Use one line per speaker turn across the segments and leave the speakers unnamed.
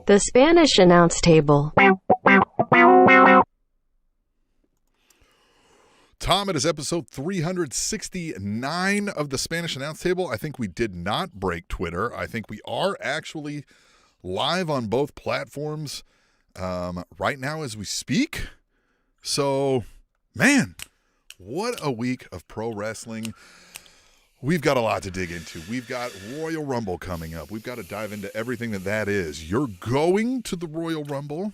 The Spanish announce table.
Tom, it is episode 369 of the Spanish Announce Table. I think we did not break Twitter. I think we are actually live on both platforms right now as we speak. So, man, what a week of pro wrestling. We've got a lot to dig into. We've got Royal Rumble coming up. We've got to dive into everything that is. You're going to the Royal Rumble?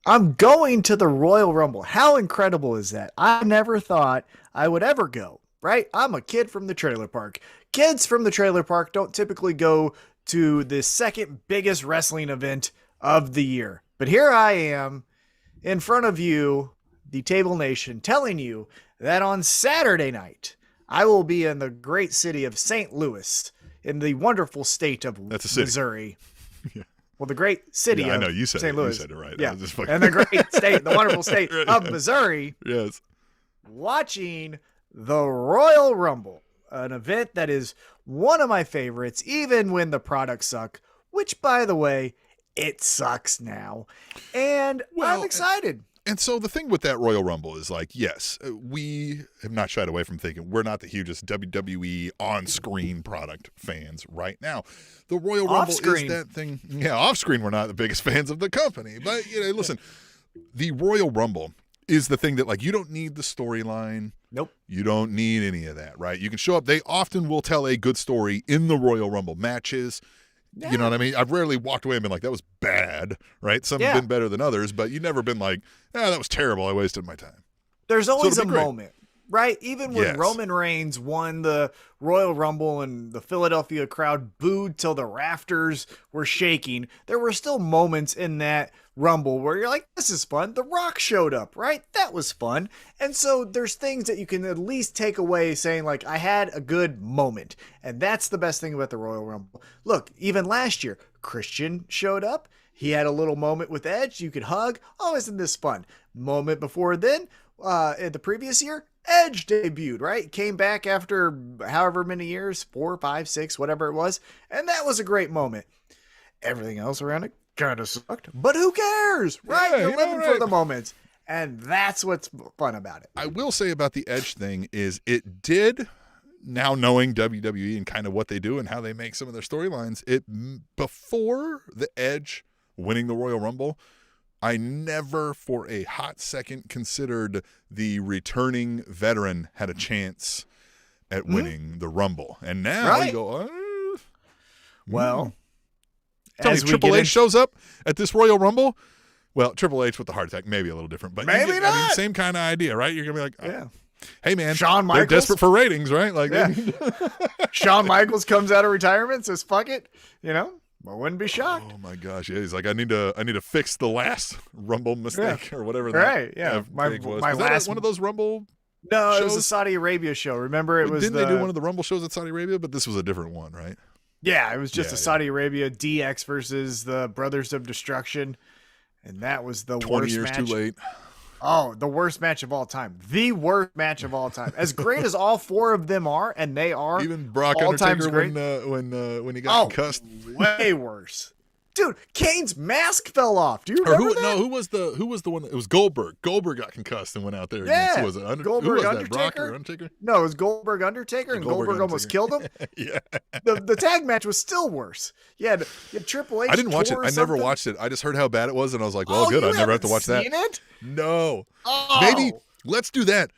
I'm going to the Royal Rumble. How incredible is that? I never thought I would ever go, right? I'm a kid from the trailer park. Kids from the trailer park don't typically go to the second biggest wrestling event of the year. But here I am in front of you, the Table Nation, telling you that on Saturday night, I will be in the great city of St. Louis in the wonderful state of Missouri. Yeah. Well, the great city
I
of
know, you said
St.
it.
Louis.
You said it right.
Yeah. And the great state, the wonderful state of Missouri.
Yes.
Watching the Royal Rumble, an event that is one of my favorites, even when the products suck, which, by the way, it sucks now. And I'm excited.
And so the thing with that Royal Rumble is like, yes, we have not shied away from thinking we're not the hugest WWE on-screen product fans right now. The Royal Rumble is that thing. Yeah, off-screen we're not the biggest fans of the company. But, listen, the Royal Rumble is the thing that, like, you don't need the storyline.
Nope.
You don't need any of that, right? You can show up. They often will tell a good story in the Royal Rumble matches. Yeah. You know what I mean? I've rarely walked away and been like, that was bad, right? Some have been better than others, but you've never been like, that was terrible. I wasted my time.
There's always a moment, right? Even when Roman Reigns won the Royal Rumble and the Philadelphia crowd booed till the rafters were shaking, there were still moments in that Rumble where you're like, this is fun. The Rock showed up, right? That was fun. And so there's things that you can at least take away saying, like, I had a good moment. And that's the best thing about the Royal Rumble. Look, even last year, Christian showed up. He had a little moment with Edge. You could hug. Oh, isn't this fun? Moment before then, in the previous year, Edge debuted, right? Came back after however many years, 4, 5, 6, whatever it was. And that was a great moment. Everything else around it kind of sucked, but who cares, right?
Yeah,
You're living for the moments, and that's what's fun about it.
I will say about the Edge thing is it did, now knowing WWE and kind of what they do and how they make some of their storylines, before the Edge winning the Royal Rumble, I never for a hot second considered the returning veteran had a chance at winning the Rumble. And now you go,
well,
tell me, Triple H shows up at this Royal Rumble. Well, Triple H with the heart attack, maybe a little different, but
maybe not.
I mean, same kind of idea, right? You're gonna be like, hey man,
Shawn Michaels,
they're desperate for ratings, right? Like,
Shawn Michaels comes out of retirement, says, "Fuck it," I wouldn't be shocked.
Oh my gosh, yeah, he's like, I need to fix the last Rumble mistake or whatever.
Right, yeah.
My last one of those Rumble.
No,
shows?
It was a Saudi Arabia show. Remember, it was.
Didn't they do one of the Rumble shows at Saudi Arabia? But this was a different one, right?
Yeah, it was just a Saudi Arabia DX versus the Brothers of Destruction, and that was the
20
worst
years
match.
Too late.
Oh, the worst match of all time. The worst match of all time. As great as all four of them are, and they are.
Even Brock Undertaker when he got concussed.
Way worse. Dude, Kane's mask fell off. Do you remember that?
No, who was the one? It was Goldberg. Goldberg got concussed and went out there.
Yeah.
Who was it?
Goldberg,
who was
Undertaker?
that? Brock or Undertaker?
No, it was Goldberg Undertaker, and Goldberg almost killed him.
Yeah.
The tag match was still worse. Yeah, Triple H.
I didn't watch it. I never watched it. I just heard how bad it was, and I was like, well, good. I never have to watch that.
It?
No.
Oh.
Maybe let's do that.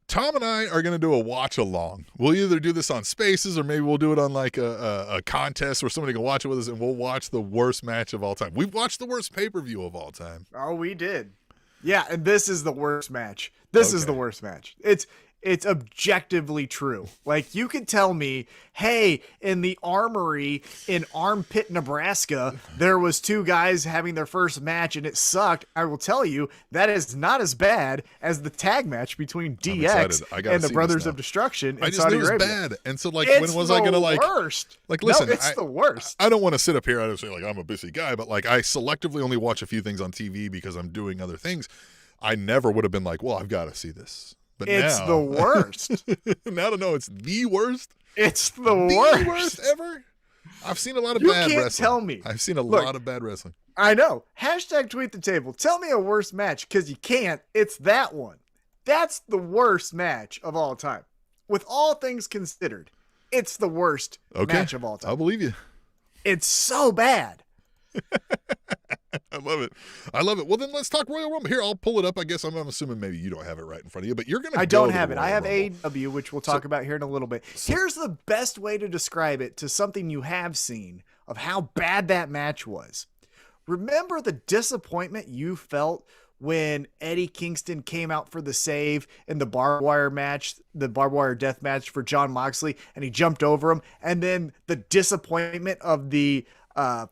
Tom and I are going to do a watch along. We'll either do this on Spaces or maybe we'll do it on like a contest where somebody can watch it with us, and we'll watch the worst match of all time. We've watched the worst pay-per-view of all time.
Oh, we did. Yeah, and this is the worst match. This is the worst match. It's objectively true. Like, you could tell me, hey, in the Armory in Armpit, Nebraska, there was two guys having their first match and it sucked. I will tell you that is not as bad as the tag match between DX and the Brothers of Destruction in Saudi Arabia.
I just knew it was bad. And so, like, when was I going to, like...
worst.
Like, listen,
no, it's the worst.
I don't want to sit up here and say, like, I'm a busy guy, but, like, I selectively only watch a few things on TV because I'm doing other things. I never would have been like, well, I've got to see this. But
it's
now,
the worst.
Now to know it's the worst.
It's the worst
ever. I've seen a lot of
You
bad
can't
wrestling.
tell me.
I've seen a lot of bad wrestling.
I know. Hashtag tweet the table. Tell me a worse match, because you can't. It's that one. That's the worst match of all time. With all things considered, it's the worst match of all time.
I'll believe you.
It's so bad.
I love it. I love it. Well, then let's talk Royal Rumble. Here, I'll pull it up. I guess I'm assuming maybe you don't have it right in front of you, but you're going to
I don't have it. I have AEW, which we'll talk about here in a little bit. Here's the best way to describe it to something you have seen of how bad that match was. Remember the disappointment you felt when Eddie Kingston came out for the save in the barbed wire match, the barbed wire death match for Jon Moxley, and he jumped over him, and then the disappointment of the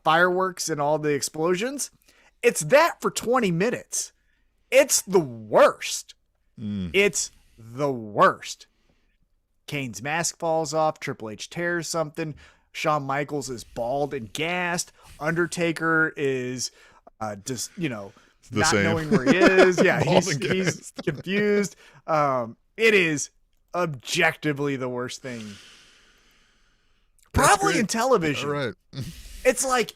fireworks and all the explosions? It's that for 20 minutes. It's the worst. It's the worst. Kane's mask falls off. Triple H tears something. Shawn Michaels is bald and gassed. Undertaker is just, not knowing where he is. Yeah, he's confused. It is objectively the worst thing. Probably in television.
All right.
It's like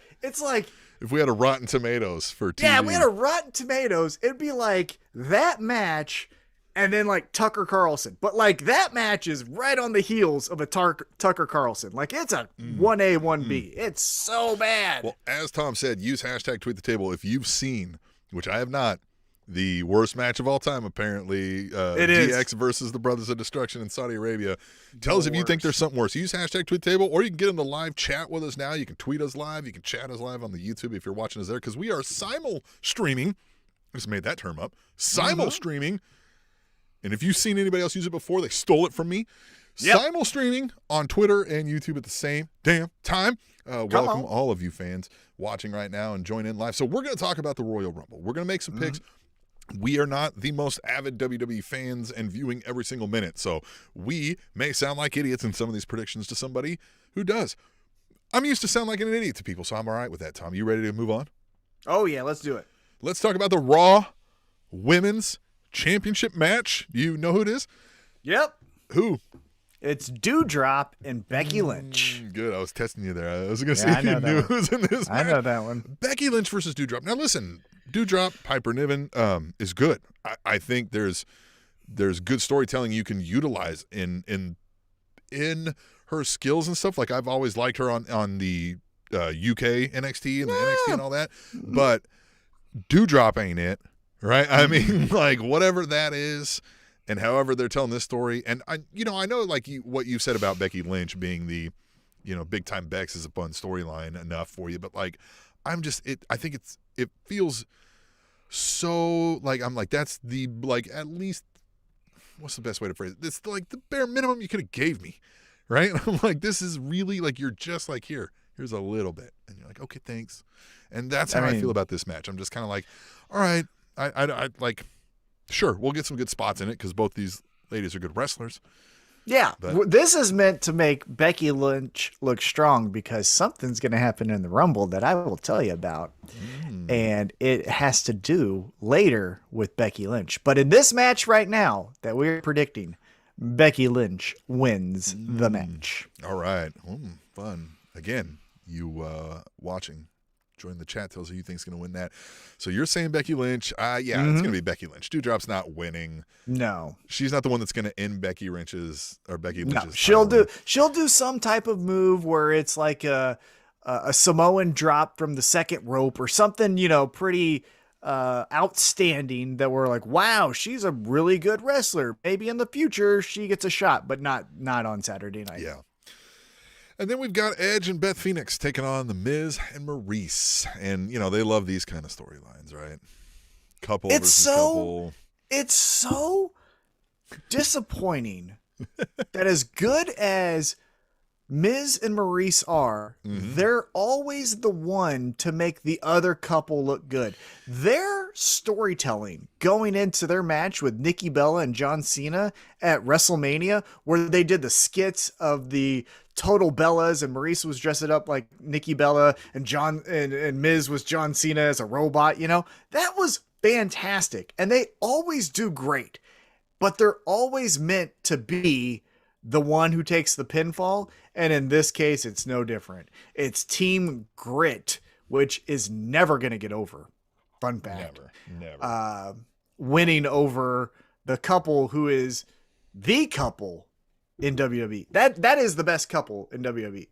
if we had a Rotten Tomatoes for TV.
Yeah, we had a Rotten Tomatoes, it'd be like that match and then like Tucker Carlson. But like that match is right on the heels of a Tucker Carlson. Like it's a 1A, 1B. It's so bad.
Well, as Tom said, use hashtag tweet the table if you've seen, which I have not, the worst match of all time, apparently.
It
DX
is.
versus the Brothers of Destruction in Saudi Arabia. Tell us if you think there's something worse. Use hashtag tweet the table, or you can get in the live chat with us now. You can tweet us live. You can chat us live on the YouTube if you're watching us there, because we are simul-streaming. I just made that term up. Simul-streaming. And if you've seen anybody else use it before, they stole it from me. Yep. Simul-streaming on Twitter and YouTube at the same damn time. Welcome all of you fans watching right now and join in live. So we're going to talk about the Royal Rumble. We're going to make some picks. We are not the most avid WWE fans and viewing every single minute, so we may sound like idiots in some of these predictions to somebody who does. I'm used to sound like an idiot to people, so I'm all right with that, Tom. You ready to move on?
Oh, yeah, let's do it.
Let's talk about the Raw Women's Championship match. Do you know who it is?
Yep.
Who?
It's Doudrop and Becky Lynch.
Good. I was testing you there. I was going to say if you knew who was in this match.
I know that one.
Becky Lynch versus Doudrop. Now, listen, Doudrop, Piper Niven is good. I think there's good storytelling you can utilize in her skills and stuff. Like, I've always liked her on the UK NXT and the NXT and all that. But Doudrop ain't it, right? I mean, like, whatever that is. And however they're telling this story, and I know like what you said about Becky Lynch being the, big time Bex is a fun storyline enough for you, but like, I think it feels so like I'm like that's the like at least what's the best way to phrase it? It's like the bare minimum you could have gave me, right? I'm like, this is really like you're just like here's a little bit, and you're like, okay, thanks, and that's how I feel about this match. I'm just kind of like, all right, I like. Sure, we'll get some good spots in it because both these ladies are good wrestlers.
Yeah, this is meant to make Becky Lynch look strong because something's going to happen in the Rumble that I will tell you about. And it has to do later with Becky Lynch. But in this match right now that we're predicting, Becky Lynch wins the match.
All right. Fun. Again, you watching. Join the chat, tells who you think's going to win that. So you're saying Becky Lynch. It's going to be Becky Lynch. Doudrop's not winning.
No.
She's not the one that's going to end Becky Lynch's. No,
she'll do some type of move where it's like a Samoan drop from the second rope or something, pretty outstanding that we're like, wow, she's a really good wrestler. Maybe in the future she gets a shot, but not on Saturday night.
Yeah. And then we've got Edge and Beth Phoenix taking on The Miz and Maurice. And, they love these kind of storylines, right? Couple versus couple.
It's so disappointing that as good as Miz and Maurice are, they're always the one to make the other couple look good. Their storytelling going into their match with Nikki Bella and John Cena at WrestleMania, where they did the skits of the total Bellas and Maurice was dressed up like Nikki Bella and and Miz was John Cena as a robot, that was fantastic. And they always do great, but they're always meant to be the one who takes the pinfall. And in this case, it's no different. It's Team Grit, which is never going to get over. Fun fact.
Never.
Winning over the couple who is the couple in WWE. That is the best couple in WWE.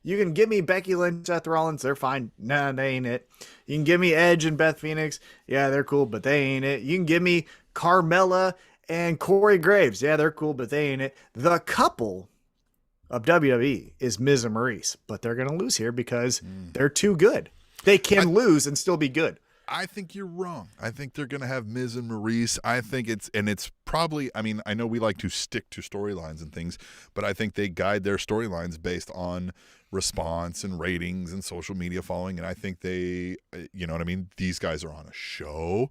You can give me Becky Lynch, Seth Rollins, they're fine. Nah, they ain't it. You can give me Edge and Beth Phoenix. Yeah, they're cool, but they ain't it. You can give me Carmella and Corey Graves. Yeah, they're cool, but they ain't it. The couple of WWE is Miz and Maurice, but they're going to lose here because they're too good. They can lose and still be good.
I think you're wrong. I think they're going to have Miz and Maurice. I think it's probably, I mean, I know we like to stick to storylines and things, but I think they guide their storylines based on response and ratings and social media following. And I think they, you know what I mean? These guys are on a show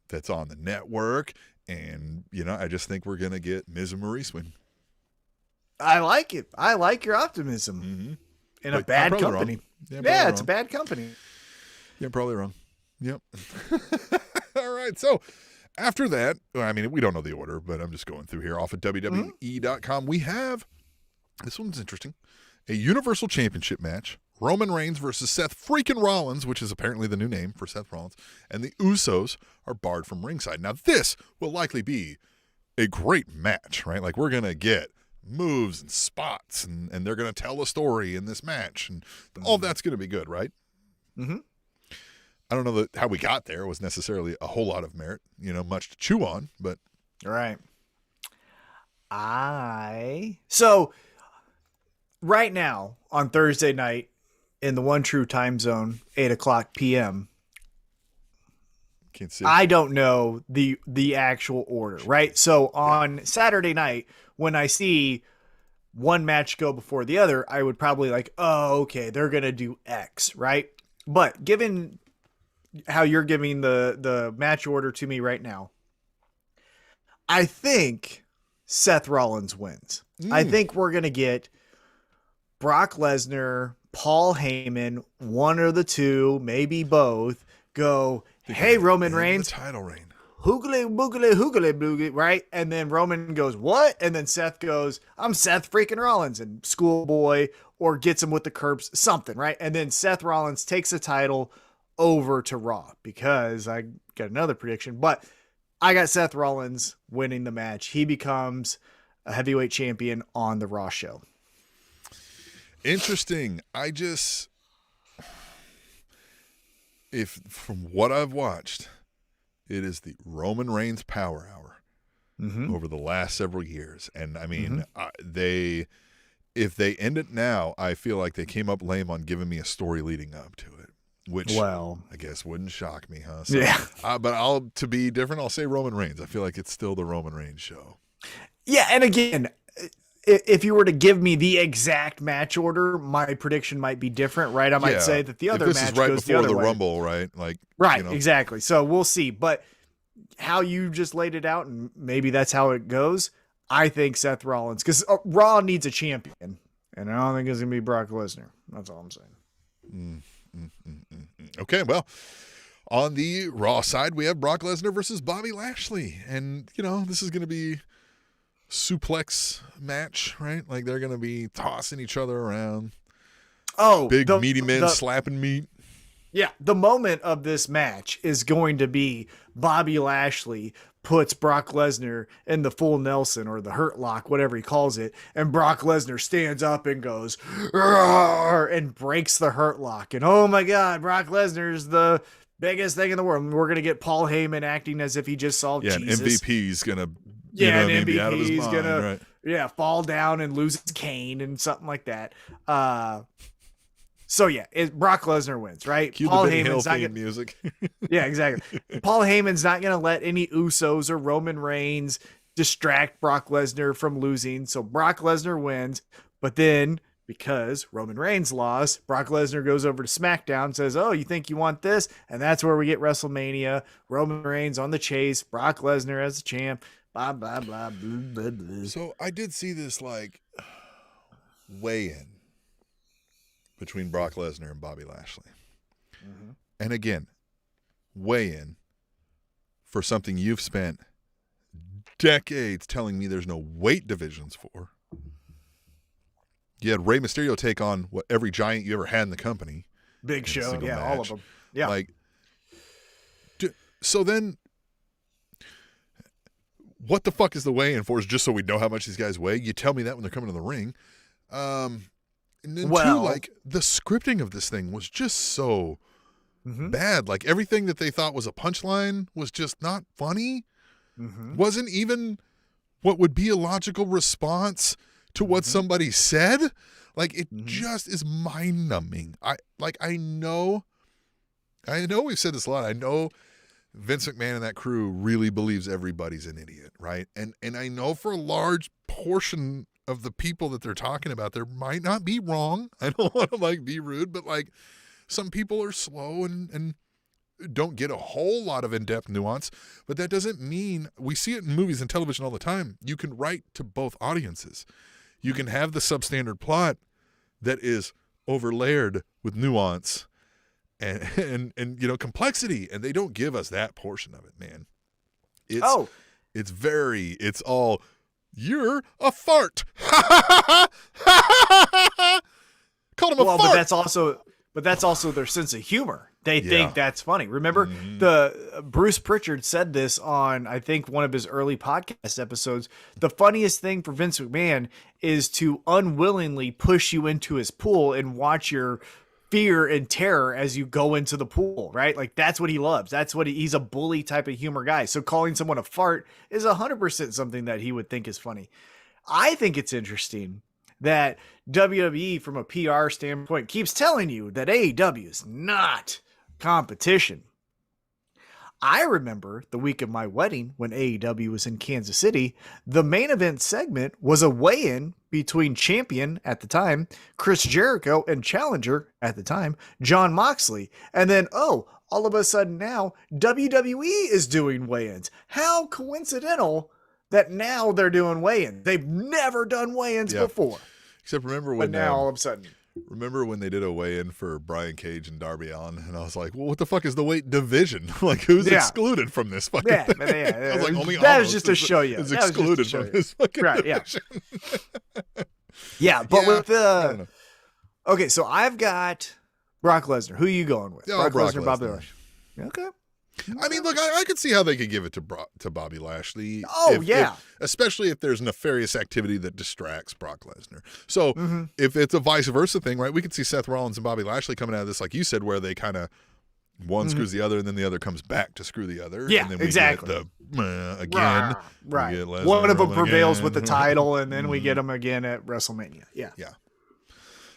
that's on the network. And, you know, I just think we're going to get Miz and Maurice win.
I like it. I like your optimism in a bad company. Yeah, it's a bad company.
You're probably wrong. Yep. All right. So after that, I mean, we don't know the order, but I'm just going through here off of WWE.com. We have, this one's interesting, a Universal Championship match. Roman Reigns versus Seth freaking Rollins, which is apparently the new name for Seth Rollins. And the Usos are barred from ringside. Now, this will likely be a great match, right? Like, we're going to get moves and spots, and they're going to tell a story in this match. And all that's going to be good, right?
Mm-hmm.
I don't know how we got there was necessarily a whole lot of merit, you know, much to chew on, but.
Right. So right now on Thursday night in the one true time zone, 8:00 p.m.
Can't see.
I don't know the actual order, right? So on Saturday night, when I see one match go before the other, I would probably like, oh, okay, they're going to do X, right? But given how you're giving the match order to me right now, I think Seth Rollins wins. I think we're going to get Brock Lesnar, Paul Heyman, one or the two, maybe both, go, hey, Roman Reigns.
Title reign.
Hoogly, boogly, hoogly, boogly, right? And then Roman goes, what? And then Seth goes, I'm Seth freaking Rollins, and schoolboy, or gets him with the curbs, something, right? And then Seth Rollins takes the title over to Raw, because I got another prediction, but I got Seth Rollins winning the match. He becomes a heavyweight champion on the Raw show.
Interesting. From what I've watched, it is the Roman Reigns Power Hour over the last several years. And I mean, if they end it now, I feel like they came up lame on giving me a story leading up to it, which I guess wouldn't shock me, huh? So, yeah. But to be different, I'll say Roman Reigns. I feel like it's still the Roman Reigns show.
Yeah. And again, if you were to give me the exact match order, my prediction might be different, right? I might say that the other match goes the other way.
Rumble, right? Like,
right, exactly. So we'll see. But how you just laid it out, and maybe that's how it goes, I think Seth Rollins, because Raw needs a champion, and I don't think it's going to be Brock Lesnar. That's all I'm saying.
Okay, well, on the Raw side, we have Brock Lesnar versus Bobby Lashley. And, you know, this is going to be suplex match, right? Like, they're going to be tossing each other around.
Oh,
big meaty men slapping meat.
Yeah, the moment of this match is going to be Bobby Lashley puts Brock Lesnar in the full Nelson or the Hurt Lock, whatever he calls it, and Brock Lesnar stands up and goes, "Roar," and breaks the Hurt Lock. And oh my God, Brock Lesnar's the biggest thing in the world. And we're going to get Paul Heyman acting as if he just saw Jesus.
And MVP's going to
MVP's going to fall down and lose his cane and something like that. So yeah, Brock Lesnar wins, right?
Cue Paul Heyman's not gonna, music.
Yeah, exactly. Paul Heyman's not going to let any Usos or Roman Reigns distract Brock Lesnar from losing. So Brock Lesnar wins, but then because Roman Reigns lost, Brock Lesnar goes over to SmackDown, says, "Oh, you think you want this?" And that's where we get WrestleMania. Roman Reigns on the chase, Brock Lesnar as the champ. Blah blah blah blah blah blah.
So I did see this like weigh-in between Brock Lesnar and Bobby Lashley. And again, weigh in for something you've spent decades telling me there's no weight divisions for. You had Rey Mysterio take on what every giant you ever had in the company.
Big Show, yeah, match. All of them. Yeah.
Like, so then, what the fuck is the weigh-in for? Is just so we know how much these guys weigh? You tell me that when they're coming to the ring. And then two, like, the scripting of this thing was just so bad. Like, everything that they thought was a punchline was just not funny. Wasn't even what would be a logical response to what somebody said. Like, it just is mind-numbing. I know we've said this a lot. I know Vince McMahon and that crew really believes everybody's an idiot, right? And I know for a large portion of the people that they're talking about, there might not be wrong. I don't want to, like, be rude, but, like, some people are slow and don't get a whole lot of in-depth nuance, but that doesn't mean, we see it in movies and television all the time, you can write to both audiences. You can have the substandard plot that is overlayered with nuance and you know, complexity, and they don't give us that portion of it, man. It's all, you're a fart. Called him a fart.
But that's also their sense of humor. They think that's funny. Remember, the Bruce Pritchard said this on, I think, one of his early podcast episodes. The funniest thing for Vince McMahon is to unwillingly push you into his pool and watch your fear and terror as you go into the pool, right? Like, that's what he loves. That's what he's a bully type of humor guy. So calling someone a fart is 100% something that he would think is funny. I think it's interesting that WWE, from a PR standpoint, keeps telling you that AEW is not competition. I remember the week of my wedding when AEW was in Kansas City, the main event segment was a weigh-in between champion at the time, Chris Jericho, and challenger at the time, Jon Moxley. And then, all of a sudden now, WWE is doing weigh-ins. How coincidental that now they're doing weigh-ins. They've never done weigh-ins before.
Except remember when
now all of a sudden.
Remember when they did a weigh-in for Brian Cage and Darby Allin, and I was like, well, what the fuck is the weight division? Like, who's excluded from this fucking thing? I was like, only
that was just to show you.
Is excluded from this fucking division.
Yeah, but with the... Okay, so I've got Brock Lesnar. Who are you going with?
Brock Lesnar, Bobby
Lashley. Okay.
I mean, look, I could see how they could give it to Bobby Lashley. Especially if there's nefarious activity that distracts Brock Lesnar. So if it's a vice versa thing, right, we could see Seth Rollins and Bobby Lashley coming out of this, like you said, where they kind of one screws the other and then the other comes back to screw the other.
Yeah,
and then we
exactly.
Get the again.
Right.
Get Lesnar,
one of them prevails
again.
With the title, and then we get them again at WrestleMania. Yeah.
Yeah.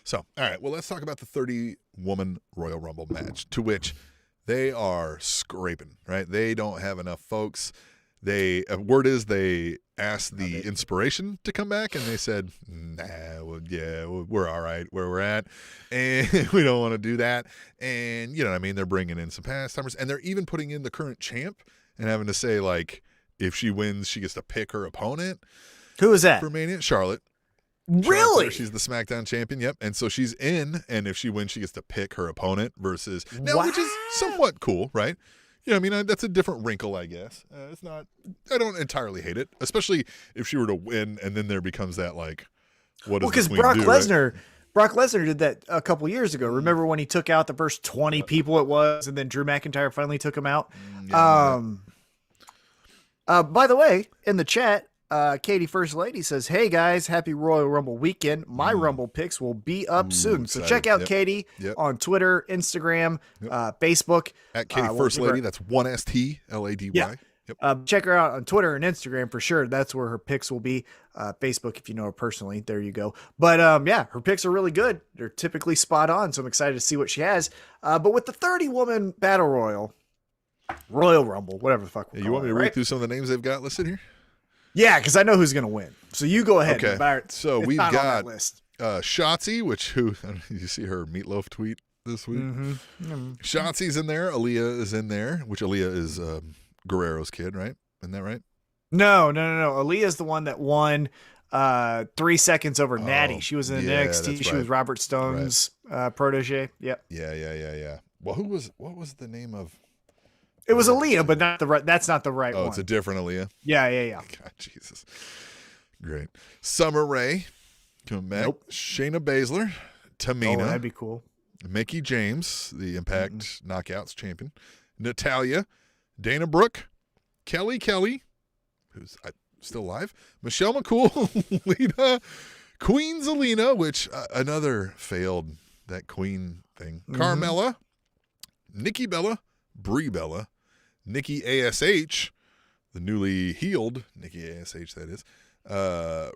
So, all right, well, let's talk about the 30-woman Royal Rumble match, to which they are scraping, right? They don't have enough folks. Word is they asked the Inspiration to come back, and they said, nah, we're all right where we're at, and we don't want to do that. And, you know what I mean? They're bringing in some past-timers, and they're even putting in the current champ and having to say, like, if she wins, she gets to pick her opponent.
Who is that?
For Mania, Charlotte.
Really?
She's the SmackDown champion, yep. And so she's in, and if she wins, she gets to pick her opponent versus... Now, which is somewhat cool, right? You know what I mean? That's a different wrinkle, I guess. It's not... I don't entirely hate it, especially if she were to win, and then there becomes that, like, what does the queen do,
Lesnar... Right? Brock Lesnar did that a couple years ago. Remember when he took out the first 20 people it was, and then Drew McIntyre finally took him out?
Yeah,
by the way, in the chat, Katie First Lady says, hey guys, happy Royal Rumble weekend. My Rumble picks will be up soon. So check out Katie on Twitter, Instagram, Facebook.
At Katie First Lady, that's 1ST, LADY.
Yep. Check her out on Twitter and Instagram for sure. That's where her picks will be. Facebook, if you know her personally, there you go. But her picks are really good. They're typically spot on. So I'm excited to see what she has. But with the 30-woman Battle Royal Rumble, whatever the fuck.
You want me to read through some of the names they've got listed here?
Yeah, because I know who's going to win. So you go ahead.
Okay. So we've got Shotzi, who you see her Meatloaf tweet this week. Shotzi's in there. Aaliyah is in there, which Aaliyah is Guerrero's kid, right? Isn't that right?
No. Aaliyah's the one that won 3 seconds over Natty. She was in NXT. She was Robert Stone's protege. Yep.
Yeah. Well, what was the name of...
It was Aaliyah, but not the right. That's not the right one.
Oh, it's a different Aaliyah.
Yeah.
God, Jesus. Great. Summer Rae coming back.
Nope.
Shayna Baszler, Tamina.
Oh, that'd be cool.
Mickey James, the Impact Knockouts champion. Natalya, Dana Brooke, Kelly, who's still alive. Michelle McCool, Lita, Queen Zelina, which another failed that Queen thing. Carmella, Nikki Bella, Brie Bella, Nikki ASH, the newly healed Nikki ASH, that is.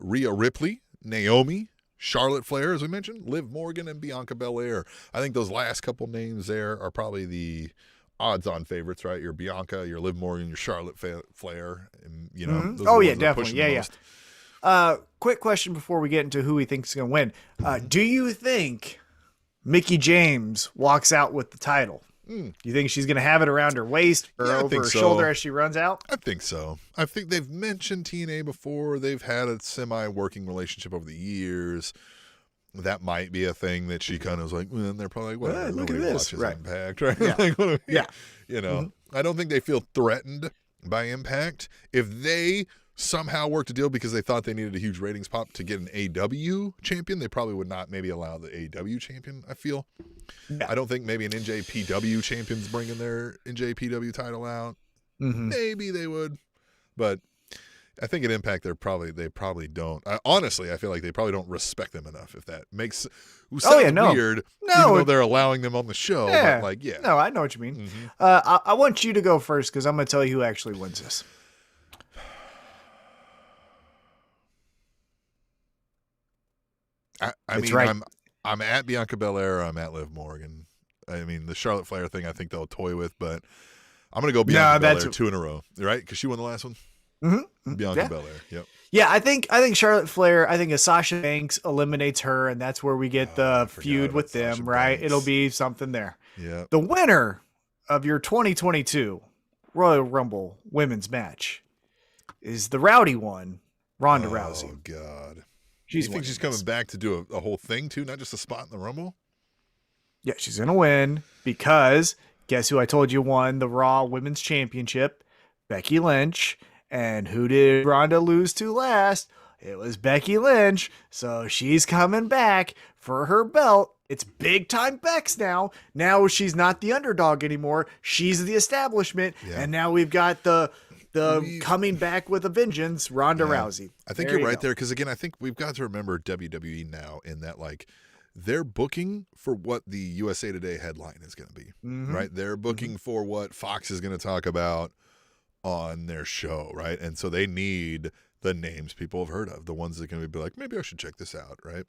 Rhea Ripley, Naomi, Charlotte Flair, as we mentioned, Liv Morgan, and Bianca Belair. I think those last couple names there are probably the odds-on favorites, right? Your Bianca, your Liv Morgan, your Charlotte Flair, and those
Oh
are the
yeah,
ones that are
definitely.
pushing
Yeah,
the
yeah.
most.
Quick question before we get into who we think is going to win. Do you think Mickey James walks out with the title? Do you think she's going to have it around her waist or over her shoulder as she runs out?
I think so. I think they've mentioned TNA before. They've had a semi-working relationship over the years. That might be a thing that she kind of was like, well, they're probably like, whatever.
Look at
Nobody
this.
watches
Right.
Impact, right?
Yeah.
Like, what do we-
Yeah.
I don't think they feel threatened by Impact. If they somehow worked a deal because they thought they needed a huge ratings pop to get an AEW champion, they probably would not maybe allow the AEW champion, I feel.
Yeah.
I don't think maybe an NJPW champion's bringing their NJPW title out. Maybe they would. But I think at Impact they probably don't. Honestly, I feel like they probably don't respect them enough, if that makes sounds weird, even though they're allowing them on the show.
Yeah.
But
No, I know what you mean. I want you to go first because I'm going to tell you who actually wins this.
I mean,
right.
I'm at Bianca Belair. I'm at Liv Morgan. I mean, the Charlotte Flair thing, I think they'll toy with, but I'm going to go Bianca Belair 2 in a row, right? Because she won the last one. Bianca Belair. Yep.
Yeah, I think Charlotte Flair. I think if Sasha Banks eliminates her, and that's where we get the feud with them,
Sasha
right?
Banks.
It'll be something there.
Yeah.
The winner of your 2022 Royal Rumble women's match is the rowdy one, Ronda Rousey.
Oh God.
You
think she's coming back to do a whole thing too, not just a spot in the Rumble?
Yeah, she's gonna win because guess who I told you won the Raw Women's Championship? Becky Lynch. And who did Ronda lose to last? It was Becky Lynch. So she's coming back for her belt. It's big time Bex now. Now she's not the underdog anymore. She's the establishment. Yeah. And now we've got the coming back with a vengeance, Ronda Rousey.
I think you're right there. Because again, I think we've got to remember WWE now in that they're booking for what the USA Today headline is going to be, right? They're booking for what Fox is going to talk about on their show, right? And so they need the names people have heard of, the ones that can be like, maybe I should check this out, right?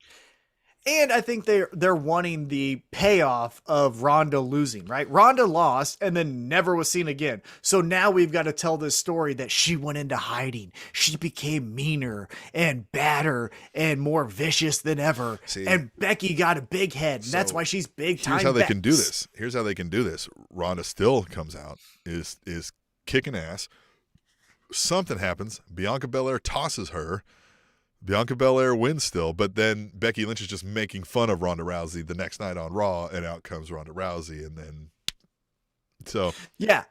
And I think they're wanting the payoff of Ronda losing, right? Ronda lost and then never was seen again. So now we've got to tell this story that she went into hiding. She became meaner and badder and more vicious than ever. See, and Becky got a big head. And that's why she's big time.
Here's how they can do this. Here's how they can do this. Ronda still comes out, is kicking ass. Something happens. Bianca Belair tosses her. Bianca Belair wins still, but then Becky Lynch is just making fun of Ronda Rousey the next night on Raw, and out comes Ronda Rousey, and then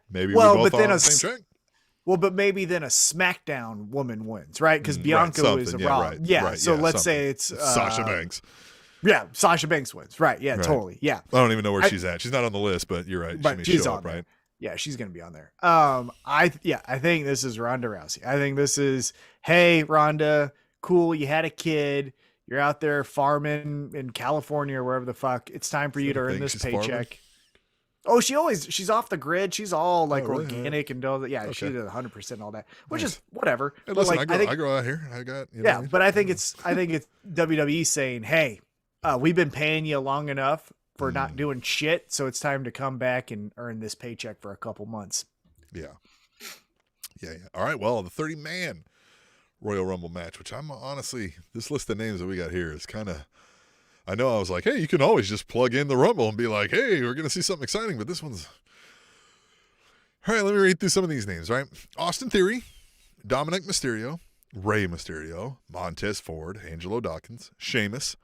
maybe we both on the same track.
Well, but maybe then a SmackDown woman wins, right? Because Bianca is a Raw. So let's say it's
Sasha Banks.
Yeah, Sasha Banks wins. Right. Yeah, totally. Yeah.
I don't even know where she's at. She's not on the list, but you're right.
But she's on there. Right? Yeah, she's going to be on there. I think this is Ronda Rousey. I think this is, hey, Ronda, cool. You had a kid. You're out there farming in California or wherever the fuck. It's time for you to earn this paycheck. Oh, she's off the grid. She's all organic and all that. Yeah, she did 100% all that, which is whatever.
Hey, listen, I grow out here. I got,
but I think it's WWE saying, hey, we've been paying you long enough for not doing shit, so it's time to come back and earn this paycheck for a couple months.
Yeah. All right, well, the 30-man Royal Rumble match, which I'm honestly, this list of names that we got here is kind of, I know I was like, hey, you can always just plug in the Rumble and be like, hey, we're going to see something exciting, but this one's, all right, let me read through some of these names, right? Austin Theory, Dominic Mysterio, Rey Mysterio, Montez Ford, Angelo Dawkins, Sheamus,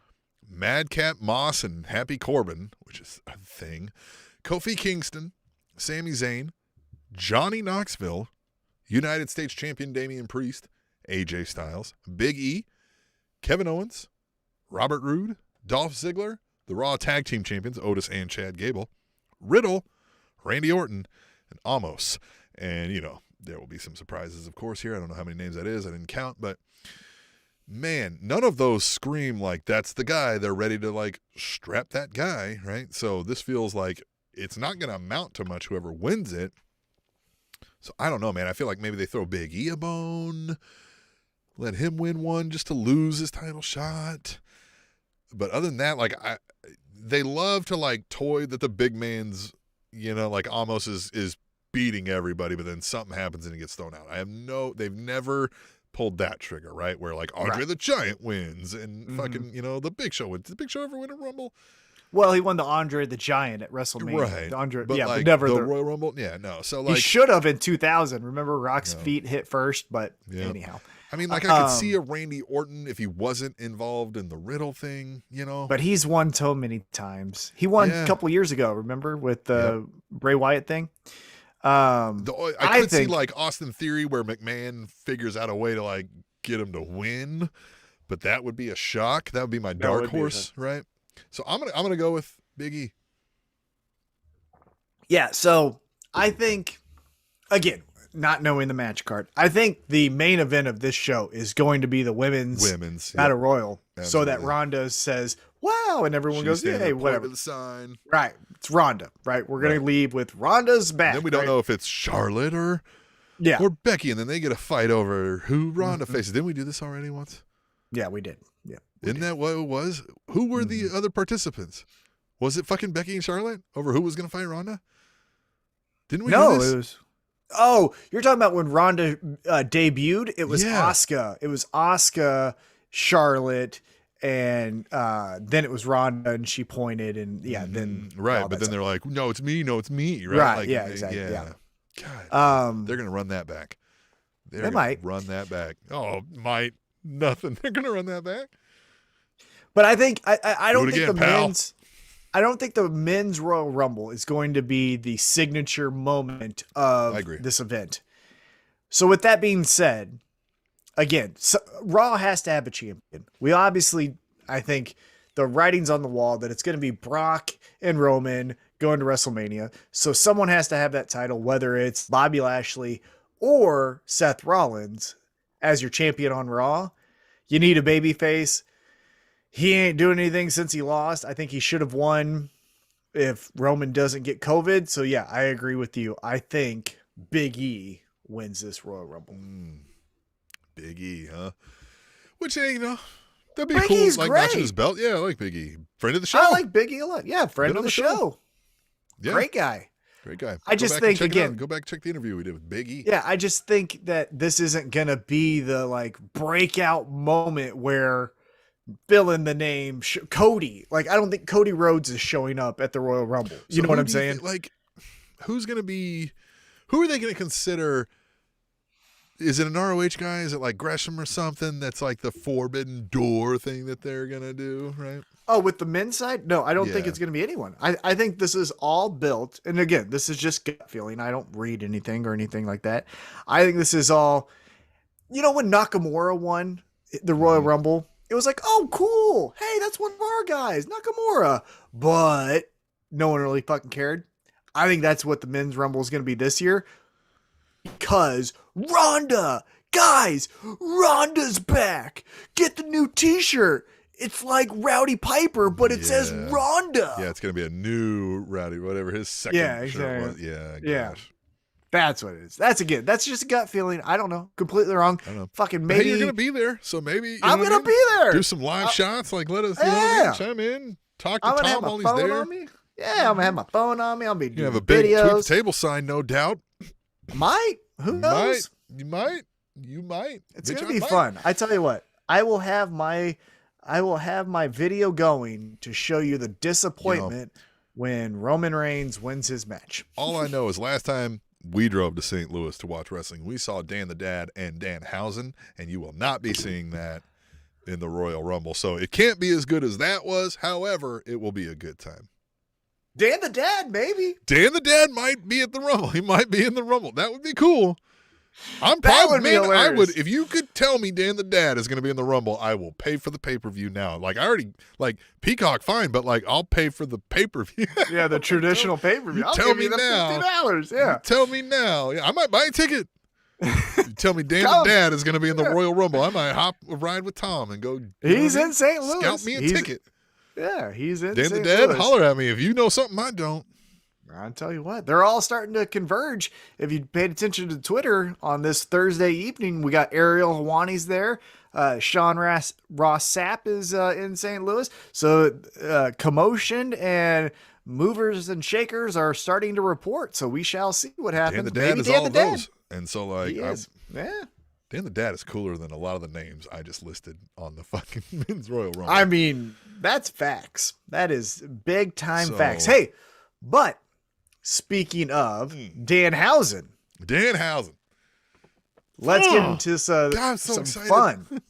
Madcap Moss and Happy Corbin, which is a thing, Kofi Kingston, Sami Zayn, Johnny Knoxville, United States Champion Damian Priest, AJ Styles, Big E, Kevin Owens, Robert Roode, Dolph Ziggler, the Raw Tag Team Champions, Otis and Chad Gable, Riddle, Randy Orton, and Omos. And, there will be some surprises, of course, here. I don't know how many names that is. I didn't count, but man, none of those scream like that's the guy. They're ready to strap that guy, right? So this feels like it's not going to amount to much whoever wins it. So I don't know, man. I feel like maybe they throw Big E a bone, let him win one just to lose his title shot. But other than that, they love to toy that the big man's, Amos is beating everybody, but then something happens and he gets thrown out. They've never pulled that trigger, right? Where Andre the Giant wins and fucking, the Big Show wins. Did the Big Show ever win a Rumble?
Well, he won the Andre the Giant at WrestleMania.
Right.
But never
the Royal Rumble. Yeah, no. So
he should have in 2000. Remember, Rock's feet hit first, but anyhow.
I mean, I could see a Randy Orton if he wasn't involved in the Riddle thing,
But he's won so many times. He won a couple years ago, remember, with the Bray Wyatt thing?
I could see Austin Theory where McMahon figures out a way to get him to win, but that would be a shock. That would be my dark horse, right? So I'm gonna go with Big E. Yeah,
so I think, again, not knowing the match card, I think the main event of this show is going to be the women's Battle Royal. Absolutely. So that Ronda says, wow, and everyone goes, hey, whatever.
The sign.
Right. It's Ronda, right? We're going to leave with Ronda's back.
Then we don't know if it's Charlotte or Becky, and then they get a fight over who Ronda faces. Didn't we do this already once?
Yeah, we did. Yeah.
Isn't that what it was? Who were the other participants? Was it fucking Becky and Charlotte over who was going to fight Ronda? Didn't we do this?
It was... Oh, you're talking about when Ronda debuted? It was Asuka. It was Asuka, Charlotte, and then it was Ronda, and she pointed, and then
right. But then they're like, "No, it's me. No, it's me." Right?
Right. Yeah. Exactly. Yeah.
God. They're gonna run that back.
They might
run that back. Oh, might nothing. They're gonna run that back.
But I think I don't think the men's. I don't think the men's Royal Rumble is going to be the signature moment of this event. So with that being said, again, Raw has to have a champion. We obviously, I think the writing's on the wall that it's going to be Brock and Roman going to WrestleMania. So someone has to have that title, whether it's Bobby Lashley or Seth Rollins as your champion on Raw. You need a babyface. He ain't doing anything since he lost. I think he should have won if Roman doesn't get COVID. So, yeah, I agree with you. I think Big E wins this Royal Rumble.
Big E, huh? Which, that'd be
Big
cool.
E's
great. Notching his belt. Yeah, I like Big E. Friend of the show.
I like Big E a lot. Yeah, friend of the show.
Yeah.
Great guy.
Great guy.
I just think, again,
go back and check the interview we did with Big E.
Yeah, I just think that this isn't going to be the, breakout moment where fill in the name Cody. I don't think Cody Rhodes is showing up at the Royal Rumble. You know what I'm saying?
Who's going to be, who are they going to consider? Is it an ROH guy? Is it Gresham or something? That's the forbidden door thing that they're going to do, right?
Oh, with the men's side? No, I don't think it's going to be anyone. I think this is all built. And again, this is just gut feeling. I don't read anything or anything like that. I think this is all, when Nakamura won the Royal Rumble, it was oh, cool. Hey, that's one of our guys, Nakamura. But no one really fucking cared. I think that's what the men's Rumble is going to be this year. Because Ronda, guys, Ronda's back. Get the new t-shirt. It's like Rowdy Piper, but it says Ronda.
Yeah, it's going to be a new Rowdy, whatever his second shirt was. Yeah, gosh.
That's what it is. That's just a gut feeling. I don't know. Completely wrong.
I don't know.
Fucking maybe.
Hey, you're gonna be there, so maybe
I'm gonna be there.
Do some live shots. Let us chime in. Talk to Tom while he's there.
On me. Yeah, I'm gonna have my phone on me. I'll be doing
you have a
big
videos. Tweet the table sign, no doubt.
Might. Who knows?
You might.
It's gonna be fun. I tell you what. I will have my video going to show you the disappointment when Roman Reigns wins his match.
All I know is last time we drove to St. Louis to watch wrestling, we saw Dan the Dad and Danhausen, and you will not be seeing that in the Royal Rumble. So it can't be as good as that was. However, it will be a good time.
Dan the Dad, maybe.
Dan the Dad might be at the Rumble. He might be in the Rumble. That would be cool.
That would be hilarious.
I would, if you could tell me Dan the Dad is going to be in the Rumble, I will pay for the pay-per-view now. Like, I already, like, Peacock, fine, but, like, I'll pay for the pay-per-view.
Yeah, the traditional pay-per-view. I'll give you the $50. Yeah.
Tell me now. Yeah, I might buy a ticket. You tell me Dan the Dad is going to be in the Royal Rumble. I might hop a ride with Tom and go.
He's in St. Louis.
Scout me a ticket.
Yeah, he's in
Dan
St.
the Dad,
Louis.
holler at me if you know something I don't.
I'll tell you what, they're all starting to converge. If you paid attention to Twitter on this Thursday evening, we got Ariel Hawani's there. Sean Ross Sapp is in St. Louis. So commotion and movers and shakers are starting to report. So we shall see what happens.
Dan the Dad is all of those. And so, like,
yeah.
Dan the Dad is cooler than a lot of the names I just listed on the fucking Men's Royal Rumble.
I mean, that's facts. That is big time facts. Hey, but speaking of Danhausen. Let's get into some fun.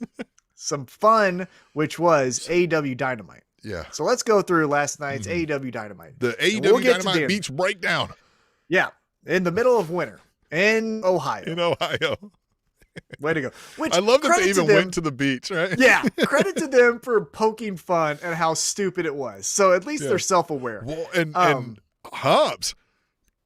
Some fun, which was AEW Dynamite.
Yeah.
So let's go through last night's AEW Dynamite.
The AEW Dynamite Beach Breakdown.
Yeah. In the middle of winter. In Ohio.
Way
to go. Which
I love that they even went to the beach, right?
Yeah. Credit to them for poking fun at how stupid it was. So at least they're self-aware.
Well, and Hobbs,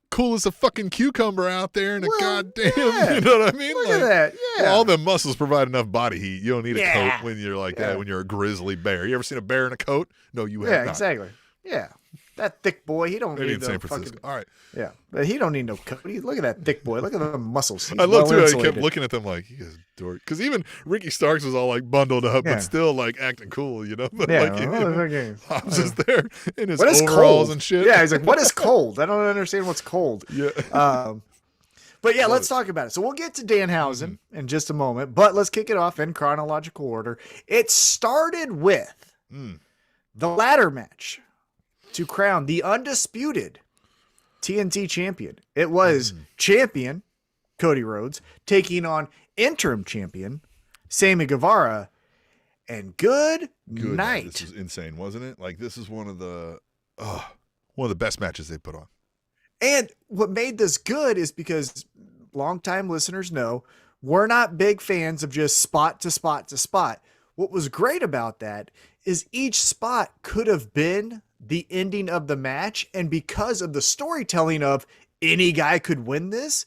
cool as a fucking cucumber out there and a goddamn, you know what I mean?
Look at that. Yeah.
Well, all the muscles provide enough body heat. You don't need a coat when you're like that, when you're a grizzly bear. You ever seen a bear in a coat? No, you have not.
Yeah, exactly. Yeah. That thick boy, he don't need no fucking...
All right.
Yeah, but he don't need no coat. Look at that thick boy. Look at the muscles.
I love too how he kept looking at them like, he is dork. Because even Ricky Starks was all like bundled up, but still like acting cool, you know? But Hobbs is there in his overalls and shit.
Yeah, he's like, what is cold? I don't understand what's cold.
Yeah.
But yeah, let's talk about it. So we'll get to Danhausen in just a moment, but let's kick it off in chronological order. It started with the ladder match to crown the undisputed TNT champion. It was champion Cody Rhodes taking on interim champion Sammy Guevara, and good night.
This was insane, wasn't it? Like, this is one of the best matches they put on.
And what made this good is because longtime listeners know we're not big fans of just spot to spot to spot. What was great about that is each spot could have been the ending of the match. And because of the storytelling of any guy could win this,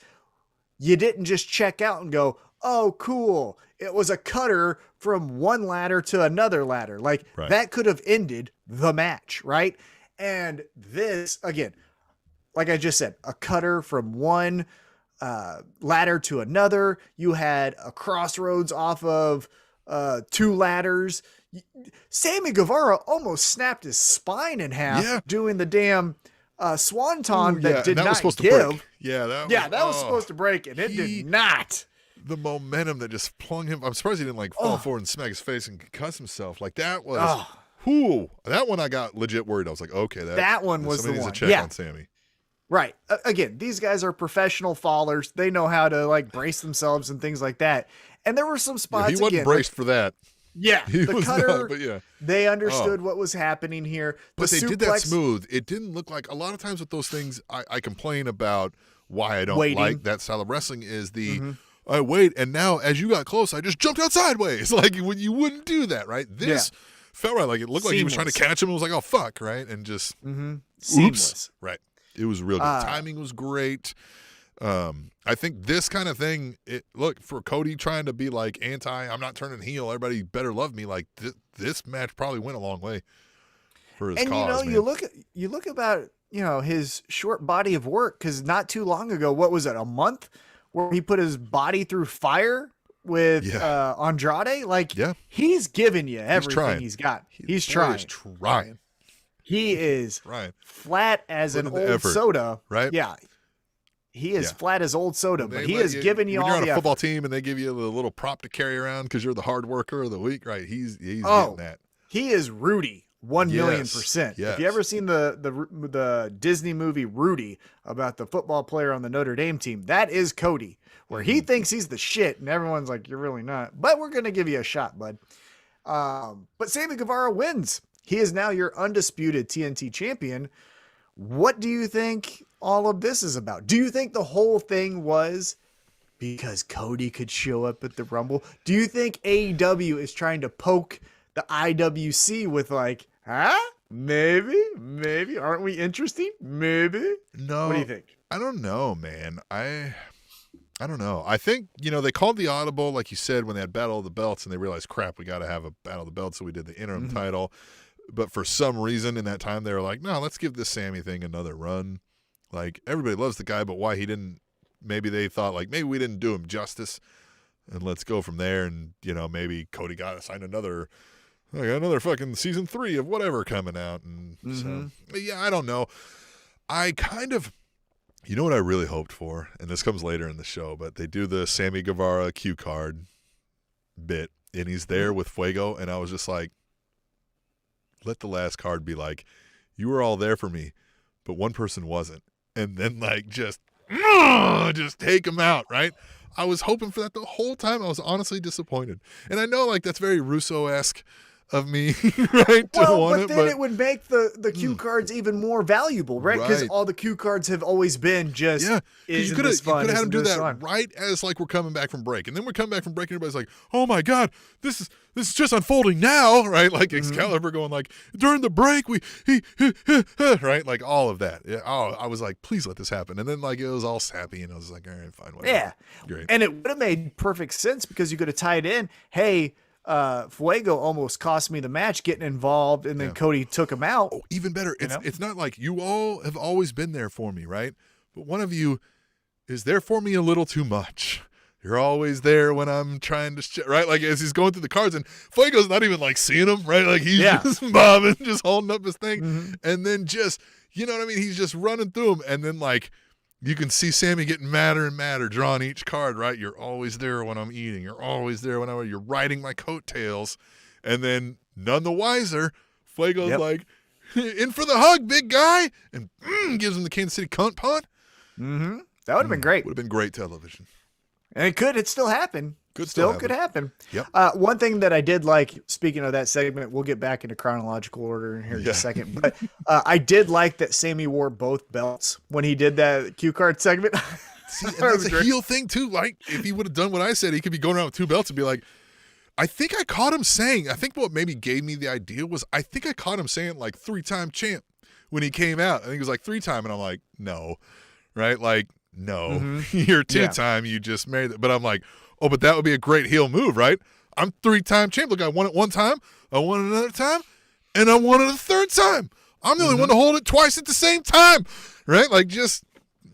you didn't just check out and go, oh, cool. It was a cutter from one ladder to another ladder. Like that could have ended the match. Right. And this, again, like I just said, a cutter from one ladder to another. You had a crossroads off of two ladders. Sammy Guevara almost snapped his spine in half doing the damn swanton that did not give.
That
was supposed to break, and it did not.
The momentum that just flung him. I'm surprised he didn't like fall forward and smack his face and concuss himself. Like that was, that one I got legit worried. I was like, okay,
that one was the one.
Needs to check on Sammy.
Right. Again, these guys are professional fallers. They know how to like brace themselves and things like that. And there were some spots.
He wasn't braced for that.
Yeah,
he
the
was
cutter,
not, but
they understood what was happening here.
But they did that smooth. It didn't look like, a lot of times with those things, I complain about why I don't like that style of wrestling is I wait, and now as you got close, I just jumped out sideways. Like, when you wouldn't do that, right? This felt right. Like, it looked like he was trying to catch him and was like, oh, fuck, right? And just,
seamless.
Right. It was real good. Timing was great. I think this kind of thing, look, for Cody trying to be like I'm not turning heel, everybody better love me, like this match probably went a long way for his cause.
And you look about, his short body of work, because not too long ago, what was it, a month where he put his body through fire with Andrade? Like, he's giving you everything he's got. He's trying. He is flat as an old soda.
Right?
Yeah. He is flat as old soda, but he is giving you all the
When you're on a football team and they give you a little prop to carry around because you're the hard worker of the week, right? He's getting that.
He is Rudy, 1,000,000%.
Yes.
If you ever seen the Disney movie Rudy about the football player on the Notre Dame team, that is Cody, where he thinks he's the shit and everyone's like, you're really not. But we're going to give you a shot, bud. But Sammy Guevara wins. He is now your undisputed TNT champion, What do you think all of this is about? Do you think the whole thing was because Cody could show up at the Rumble? Do you think AEW is trying to poke the IWC with like, maybe, aren't we interesting? Maybe.
No.
What do you think?
I don't know, man. I don't know. I think, they called the audible, like you said, when they had Battle of the Belts, and they realized, crap, we got to have a Battle of the Belts, so we did the interim title. But for some reason in that time, they were like, no, let's give this Sammy thing another run. Like, everybody loves the guy, but why he didn't, maybe they thought, like, maybe we didn't do him justice, and let's go from there. And, maybe Cody got assigned another fucking season 3 of whatever coming out. And so, yeah, I don't know. I kind of, what I really hoped for, and this comes later in the show, but they do the Sammy Guevara cue card bit, and he's there with Fuego, and I was just like, let the last card be like, you were all there for me, but one person wasn't. And then, like, just take him out, right? I was hoping for that the whole time. I was honestly disappointed. And I know, like, that's very Russo-esque of me, right?
But then it would make the cue cards even more valuable, right? Because all the cue cards have always been just,
you could have had him do that right as like we're coming back from break, and then we're coming back from break, and everybody's like, "Oh my God, this is just unfolding now," right? Like Excalibur going like, "During the break, right?" Like all of that. Yeah. Oh, I was like, please let this happen, and then like it was all sappy, and I was like, all right, fine, whatever.
Yeah, great. And it would have made perfect sense because you could have tied in, hey. Fuego almost cost me the match getting involved, and then Cody took him out.
Oh, even better. It's not like you all have always been there for me, right? But one of you is there for me a little too much. You're always there when I'm trying to, right? Like as he's going through the cards, and Fuego's not even like seeing him, right? Like he's just bobbing, just holding up his thing, and then just, you know what I mean? He's just running through them, and then like, you can see Sammy getting madder and madder, drawing each card, right? You're always there when I'm eating. You're always there when you're riding my coattails. And then, none the wiser, Fuego's like, in for the hug, big guy, and gives him the Kansas City cunt punt.
That would have been great.
Would have been great television.
And it still happen. Could happen.
Yep.
One thing that I did like, speaking of that segment, we'll get back into chronological order in here in a second. But I did like that Sammy wore both belts when he did that cue card segment.
See, and that's a heel thing too. Like if he would have done what I said, he could be going around with 2 belts and be like, I think I caught him saying, I think what maybe gave me the idea was I think I caught him saying like 3-time champ when he came out. I think it was like 3-time, and I'm like, no, right? Like, no, you're 2-time. You just made it. But I'm like, oh, but that would be a great heel move, right? I'm 3-time champ. Look, I won it 1 time, I won it another time, and I won it a 3rd time. I'm the only one to hold it twice at the same time, right? Like just,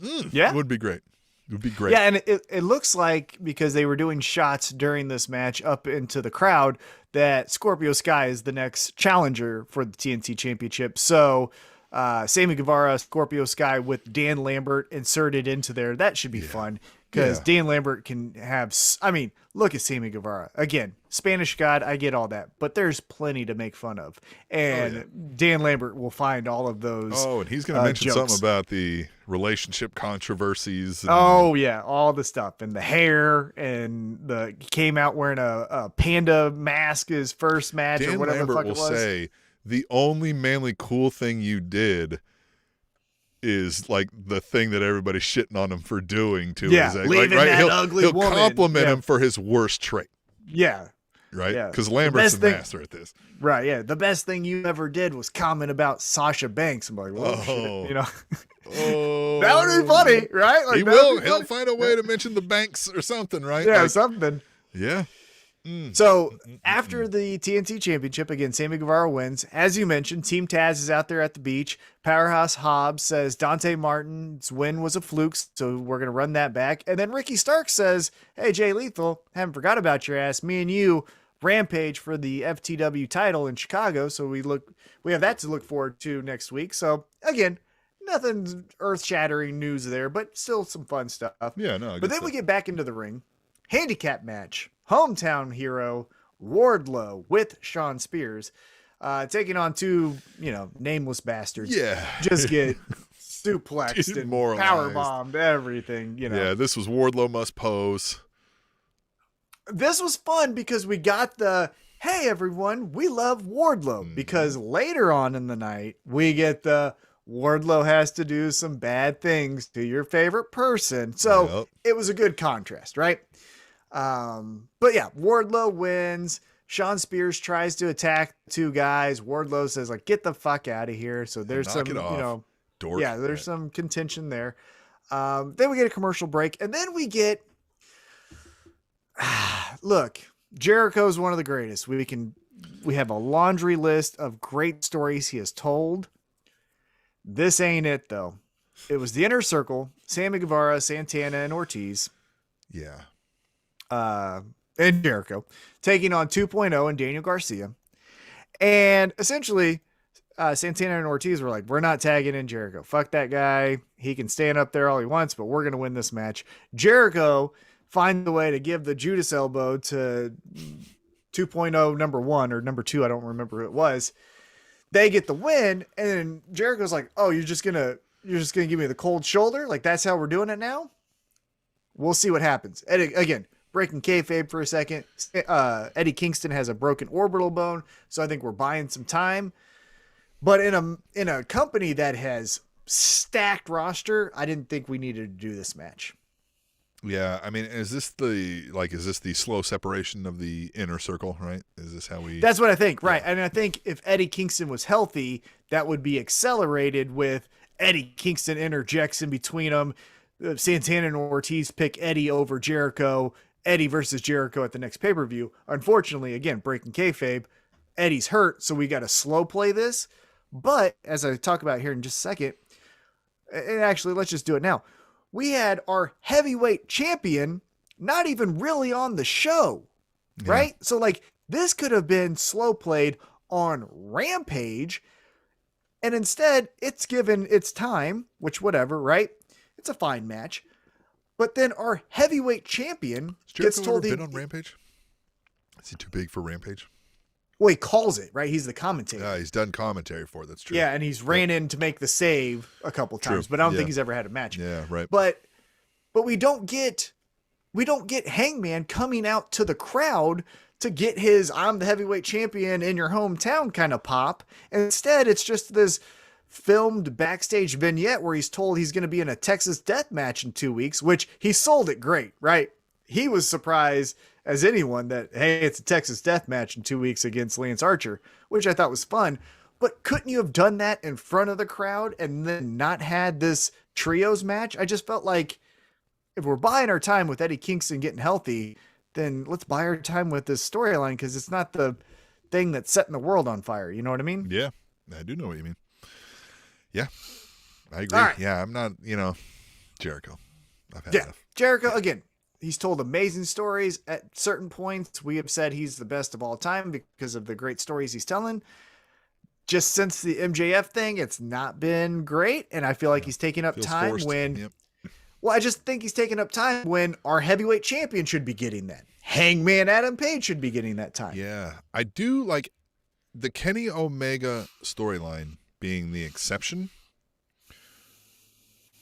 it would be great. It would be great.
Yeah, and it looks like, because they were doing shots during this match up into the crowd, that Scorpio Sky is the next challenger for the TNT Championship. So Sammy Guevara, Scorpio Sky with Dan Lambert inserted into there. That should be fun. Because Dan Lambert can have, look at Sammy Guevara. Again, Spanish God, I get all that. But there's plenty to make fun of. And Dan Lambert will find all of those.
Oh, and he's going to mention something about the relationship controversies. And
all the stuff. And the hair. And he came out wearing a panda mask his first match
Dan
or whatever
Lambert
the fuck it was.
will say, the only manly cool thing you did is like the thing that everybody's shitting on him for doing to his ex.
Leaving that ugly woman.
He'll compliment him for his worst trait.
Yeah.
Right? Because Lambert's the master at this.
Right, yeah. The best thing you ever did was comment about Sasha Banks. I'm like, whoa, shit, you know. That would be funny, right? Like,
He'll find a way to mention the Banks or something, right?
Yeah, something.
Yeah.
So after the TNT Championship, again, Sammy Guevara wins. As you mentioned, Team Taz is out there at the beach. Powerhouse Hobbs says Dante Martin's win was a fluke, so we're going to run that back. And then Ricky Starks says, hey, Jay Lethal, haven't forgot about your ass. Me and you rampage for the FTW title in Chicago, so we have that to look forward to next week. So, again, nothing earth-shattering news there, but still some fun stuff.
Yeah, no.
But then we get back into the ring. Handicap match. Hometown hero Wardlow with Sean Spears taking on 2, nameless bastards.
Yeah.
Just get suplexed and powerbombed, everything, Yeah,
this was Wardlow must pose.
This was fun because we got the, hey, everyone, we love Wardlow. Because later on in the night, we get the Wardlow has to do some bad things to your favorite person. So it was a good contrast, right? But yeah, Wardlow wins. Sean Spears tries to attack the two guys. Wardlow says, like, get the fuck out of here. So there's some,
Dork.
Yeah, there's some contention there. Then we get a commercial break, and then we get, look, Jericho's one of the greatest. We have a laundry list of great stories he has told. This ain't it, though. It was the Inner Circle, Sammy Guevara, Santana, and Ortiz.
Yeah.
And Jericho taking on 2.0 and Daniel Garcia. And essentially, Santana and Ortiz were like, we're not tagging in Jericho. Fuck that guy. He can stand up there all he wants, but we're going to win this match. Jericho finds a way to give the Judas elbow to 2.0 number 1 or number 2. I don't remember who it was. They get the win, and then Jericho's like, "Oh, you're just gonna give me the cold shoulder? Like that's how we're doing it now? We'll see what happens." And again, breaking kayfabe for a second. Eddie Kingston has a broken orbital bone, so I think we're buying some time. But in a company that has stacked roster, I didn't think we needed to do this match.
Yeah, I mean, is this the slow separation of the Inner Circle, right? Is this how we...
That's what I think, right. And I think if Eddie Kingston was healthy, that would be accelerated with Eddie Kingston interjects in between them. Santana and Ortiz pick Eddie over Jericho. Eddie versus Jericho at the next pay-per-view. Unfortunately, again, breaking kayfabe, Eddie's hurt, so we got to slow play this. But, as I talk about here in just a second, and actually, let's just do it now. We had our heavyweight champion not even really on the show, right? So like this could have been slow played on Rampage, and instead it's given its time, which whatever, right? It's a fine match. But then our heavyweight champion gets told
been on Rampage? Is he too big for Rampage?
Well, he calls it, right? He's the commentator.
Yeah, he's done commentary for it. That's true.
Yeah, and he's ran in to make the save a couple times, but I don't think he's ever had a match.
Yeah, right.
But we don't get Hangman coming out to the crowd to get his "I'm the heavyweight champion in your hometown" kind of pop. Instead, it's just this filmed backstage vignette where he's told he's going to be in a Texas death match in 2 weeks, which he sold it great, right? He was surprised as anyone that, hey, it's a Texas death match in 2 weeks against Lance Archer, which I thought was fun. But couldn't you have done that in front of the crowd and then not had this trios match? I just felt like if we're buying our time with Eddie Kingston getting healthy, then let's buy our time with this storyline, because it's not the thing that's setting the world on fire. You know what I mean?
Yeah, I do know what you mean. Yeah, I agree.
Right.
Yeah, I'm not, Jericho. I've had enough.
Jericho, again, he's told amazing stories at certain points. We have said he's the best of all time because of the great stories he's telling. Just since the MJF thing, it's not been great. And I feel like he's taking up time
forced.
when, well, I just think he's taking up time when our heavyweight champion should be getting that. Hangman Adam Page should be getting that time.
Yeah. I do like the Kenny Omega storyline being the exception.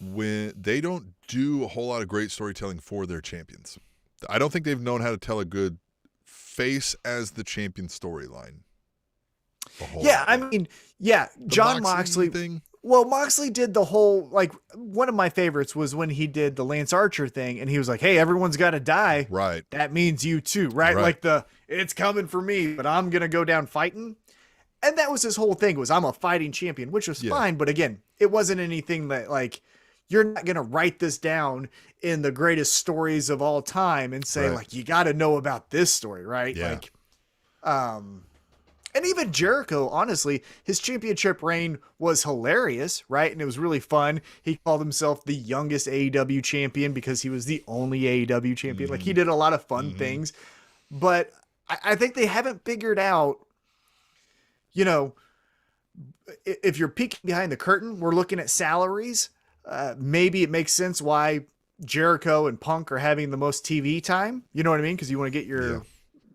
When they don't do a whole lot of great storytelling for their champions. I don't think they've known how to tell a good face as the champion storyline.
Yeah, I mean, yeah, John Moxley
thing.
Well, Moxley did the whole, like, one of my favorites was when he did the Lance Archer thing, and he was like, hey, everyone's got to die.
Right.
That means you too, right? Like it's coming for me, but I'm going to go down fighting. And that was his whole thing, was I'm a fighting champion, which was fine. But again, it wasn't anything that, like, you're not going to write this down in the greatest stories of all time and say, like, you got to know about this story, right?
Yeah.
Like, and even Jericho, honestly, his championship reign was hilarious, right? And it was really fun. He called himself the youngest AEW champion because he was the only AEW champion. Like, he did a lot of fun things. But I think they haven't figured out, if you're peeking behind the curtain, we're looking at salaries. Maybe it makes sense why Jericho and Punk are having the most TV time. You know what I mean? Because you want to get your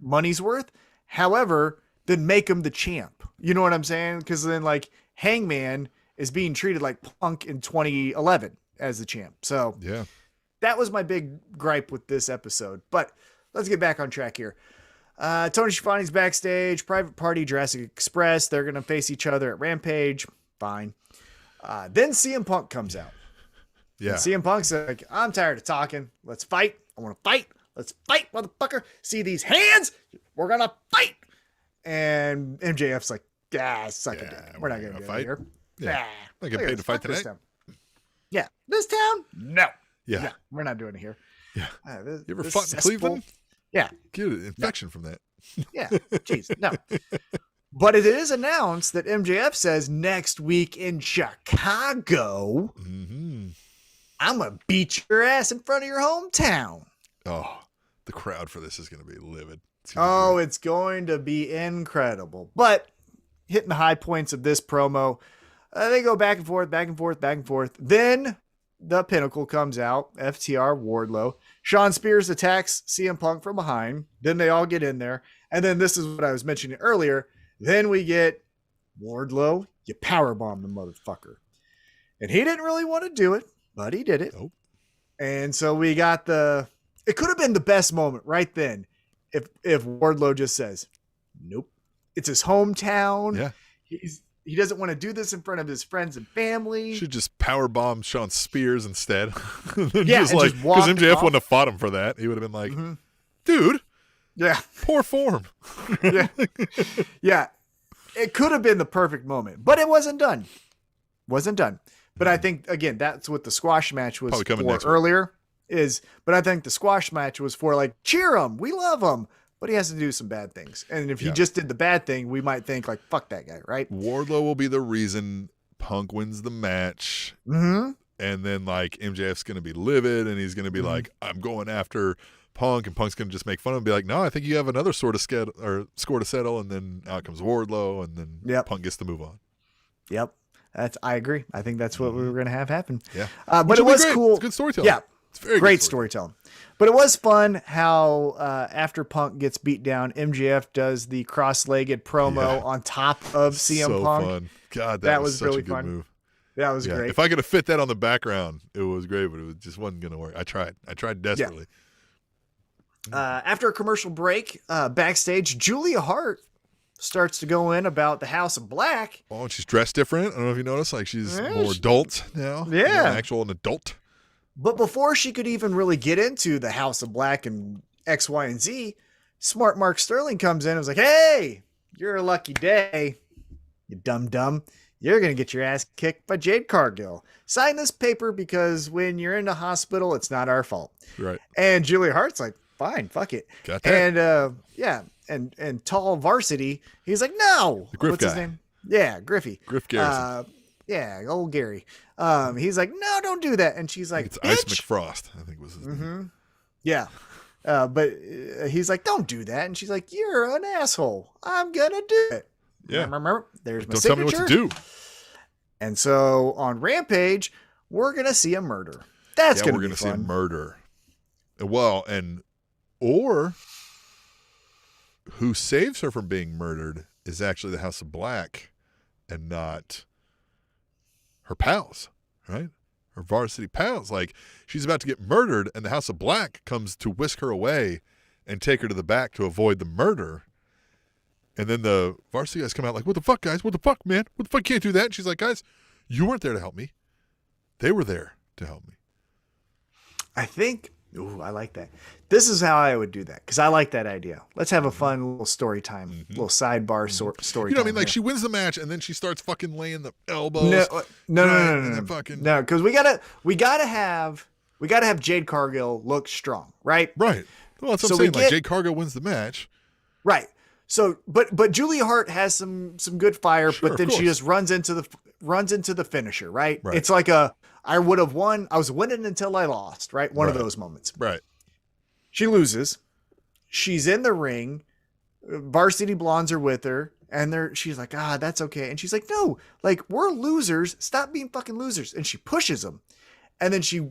money's worth. However, then make him the champ. You know what I'm saying? Because then, like, Hangman is being treated like Punk in 2011 as the champ. So that was my big gripe with this episode. But let's get back on track here. Tony Schiavone's backstage, Private Party, Jurassic Express. They're going to face each other at Rampage. Fine. Then CM Punk comes out.
Yeah.
And CM Punk's like, I'm tired of talking. Let's fight. I want to fight. Let's fight, motherfucker. See these hands? We're going to fight. And MJF's like, suck it. We're not going to fight here.
Yeah. Not getting paid to fight tonight.
Yeah. This town? No.
Yeah.
We're not doing it here.
Yeah. You ever fought in Cleveland?
Yeah.
Get an infection from that.
Yeah. Jeez. No. But it is announced that MJF says next week in Chicago, I'm going to beat your ass in front of your hometown.
Oh, the crowd for this is going to be livid.
It's going to be incredible. But hitting the high points of this promo, they go back and forth, back and forth, back and forth. Then the Pinnacle comes out, FTR, Wardlow. Sean Spears attacks CM Punk from behind. Then they all get in there. And then this is what I was mentioning earlier. Then we get Wardlow, you powerbomb the motherfucker. And he didn't really want to do it, but he did it.
Nope.
And so we got it could have been the best moment right then if Wardlow just says, nope. It's his hometown.
Yeah.
He doesn't want to do this in front of his friends and family.
Should just powerbomb Sean Spears instead.
Because
MJF wouldn't have fought him for that. He would have been like, dude.
Yeah.
Poor form.
Yeah. Yeah. It could have been the perfect moment, but it wasn't done. But I think, again, that's what the squash match was for earlier. But I think the squash match was for like, cheer him. We love him. But he has to do some bad things. And if he just did the bad thing, we might think like, fuck that guy, right?
Wardlow will be the reason Punk wins the match.
Mm-hmm.
And then like MJF's going to be livid and he's going to be like, I'm going after Punk. And Punk's going to just make fun of him and be like, no, I think you have another score to settle. And then out comes Wardlow and then Punk gets to move on.
Yep. I agree. I think that's what we were going to have happen.
Yeah.
But it was cool.
It's good storytelling.
Yeah.
It's very
great storytelling. But it was fun how after Punk gets beat down, MJF does the cross-legged promo on top of CM Punk.
Fun. God, that was such
really
a good
fun.
move.
That was great.
If I could have fit that on the background, it was great, but it just wasn't going to work. I tried desperately.
Yeah. After a commercial break, backstage, Julia Hart starts to go in about the House of Black.
Oh, and she's dressed different. I don't know if you noticed. Like she's more adult now.
Yeah.
An adult.
But before she could even really get into the House of Black and X, Y, and Z, smart Mark Sterling comes in and was like, hey, you're a lucky day, you dumb. You're going to get your ass kicked by Jade Cargill. Sign this paper because when you're in the hospital, it's not our fault.
Right.
And Julia Hart's like, fine, fuck it.
Got that.
And and Tall Varsity, he's like, no.
The Griff
What's
guy.
his name? Yeah, Griffey.
Griff Garrison.
Yeah, old Gary. He's like, no, don't do that. And she's like,
it's
bitch.
Ice McFrost, I think was his name.
Yeah. But he's like, don't do that. And she's like, you're an asshole. I'm going to do it.
Yeah.
There's my
Don't
signature.
tell me what to do.
And so on Rampage, we're going to see a murder. That's going to be fun.
We're going to see a murder. Well, or who saves her from being murdered is actually the House of Black and not her pals, right? Her varsity pals. Like, she's about to get murdered, and the House of Black comes to whisk her away and take her to the back to avoid the murder. And then the varsity guys come out like, what the fuck, guys? What the fuck, man? What the fuck? Can't do that. And she's like, guys, you weren't there to help me. They were there to help me.
I think, I like that. This is how I would do that, because I like that idea. Let's have a fun little story time, little sidebar story time.
You know what I mean? Like, she wins the match, and then she starts fucking laying the elbows.
No. Because we gotta have Jade Cargill look strong, right?
Right. Well, that's what I'm saying. Like, Jade Cargill wins the match.
Right. So, but Julia Hart has some good fire,
Sure,
but then she just runs into the finisher, right?
Right.
It's like I would have won. I was winning until I lost, right? One of those moments.
Right.
She loses. She's in the ring. Varsity Blondes are with her, and she's like, that's okay. And she's like, no, like, we're losers. Stop being fucking losers. And she pushes them. And then she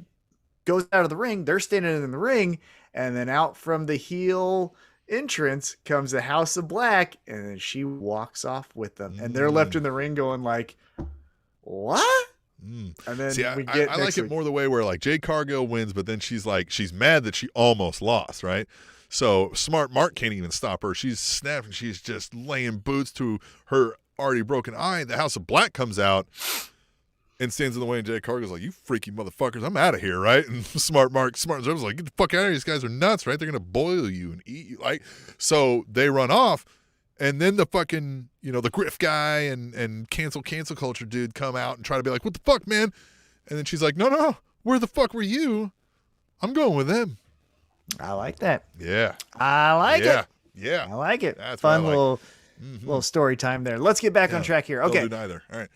goes out of the ring. They're standing in the ring, and then out from the heel entrance comes the House of Black, and then she walks off with them, and they're left in the ring going like, what? And then
I like it more the way where like Jade Cargill wins, but then she's mad that she almost lost, right? So smart Mark can't even stop her. She's snapping. She's just laying boots to her already broken eye. The House of Black comes out. and stands in the way, and Jay Cargill's like, "You freaky motherfuckers, I'm out of here," right? And Smart Observer's like, "Get the fuck out of here! These guys are nuts, right? They're gonna boil you and eat you." Like, so they run off, and then the fucking, the Griff guy and cancel culture dude come out and try to be like, "What the fuck, man?" And then she's like, "No, where the fuck were you? I'm going with them."
I like that.
Yeah,
I like it.
Yeah,
I like it.
That's
fun
like.
little story time there. Let's get back on track here. Okay.
Don't do neither. All right.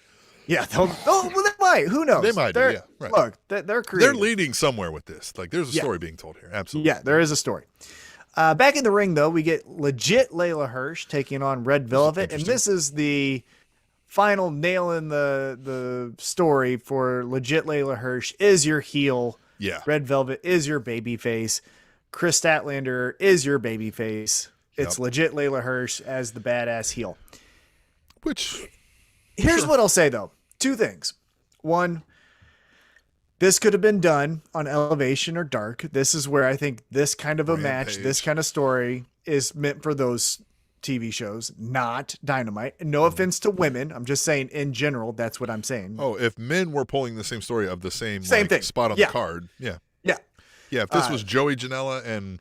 Yeah. Well, they might. Who knows?
They might. Yeah. Right.
Look, they're creative.
They're leading somewhere with this. Like, there's a story being told here. Absolutely.
Yeah, there is a story. Back in the ring, though, we get legit Layla Hirsch taking on Red Velvet, and this is the final nail in the story for legit Layla Hirsch is your heel.
Yeah.
Red Velvet is your baby face. Chris Statlander is your baby face. It's legit Layla Hirsch as the badass heel. Here's what I'll say, though. Two things. One, this could have been done on Elevation or Dark. This is where I think this kind of a match, this kind of story is meant for those TV shows, not Dynamite. And no offense to women. I'm just saying in general, that's what I'm saying.
Oh, if men were pulling the same story of the same
thing.
spot on the card. Yeah.
Yeah.
Yeah. If this was Joey Janela and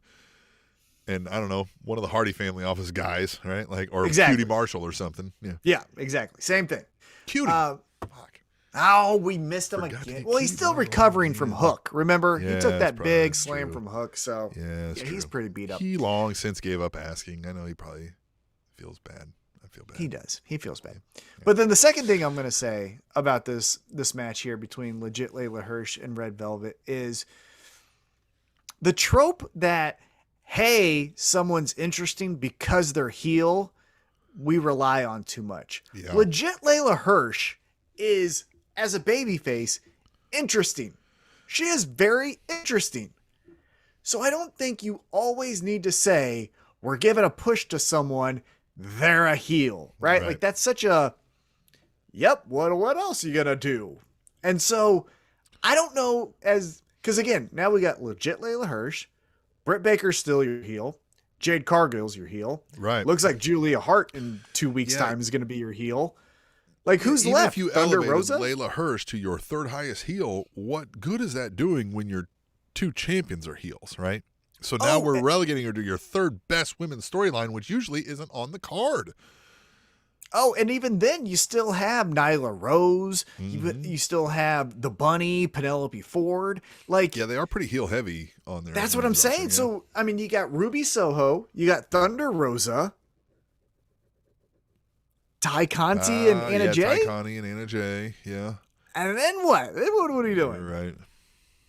I don't know, one of the Hardy family office guys, right? Like, or Cutie Marshall or something. Yeah.
Yeah, exactly. Same thing.
Cutie. Fuck.
Oh, we missed him again. Well, he's still recovering from Hook. Remember?
Yeah,
he took that big
true.
slam from Hook. So
yeah,
he's pretty beat up.
He long since gave up asking. I know he probably feels bad. I feel bad.
He does. He feels bad. Yeah. But then the second thing I'm going to say about this match here between legit Layla Hirsch and Red Velvet is the trope that, hey, someone's interesting because they're heel, we rely on too much.
Yeah.
Legit Layla Hirsch is, as a babyface, interesting. She is very interesting. So I don't think you always need to say, we're giving a push to someone, they're a heel, right? Like, that's such a, yep, what else are you going to do? And so I don't know, because again, now we got legit Layla Hirsch, Britt Baker's still your heel. Jade Cargill's your heel.
Right.
Looks like Julia Hart in 2 weeks' time is going to be your heel. Like, who's
Even
left?
If you
Thunder
elevated
Rosa?
Layla Hirsch to your third highest heel, what good is that doing when your two champions are heels, right? So now we're relegating her to your third best women's storyline, which usually isn't on the card.
Oh, and even then, you still have Nyla Rose. You still have the Bunny, Penelope Ford. Like,
yeah, they are pretty heel heavy on there.
That's what I'm saying. Yeah. So, I mean, you got Ruby Soho, you got Thunder Rosa, Ty Conti and Anna Jay.
Ty Conti and Anna Jay, yeah.
And then what? What are you doing?
You're right.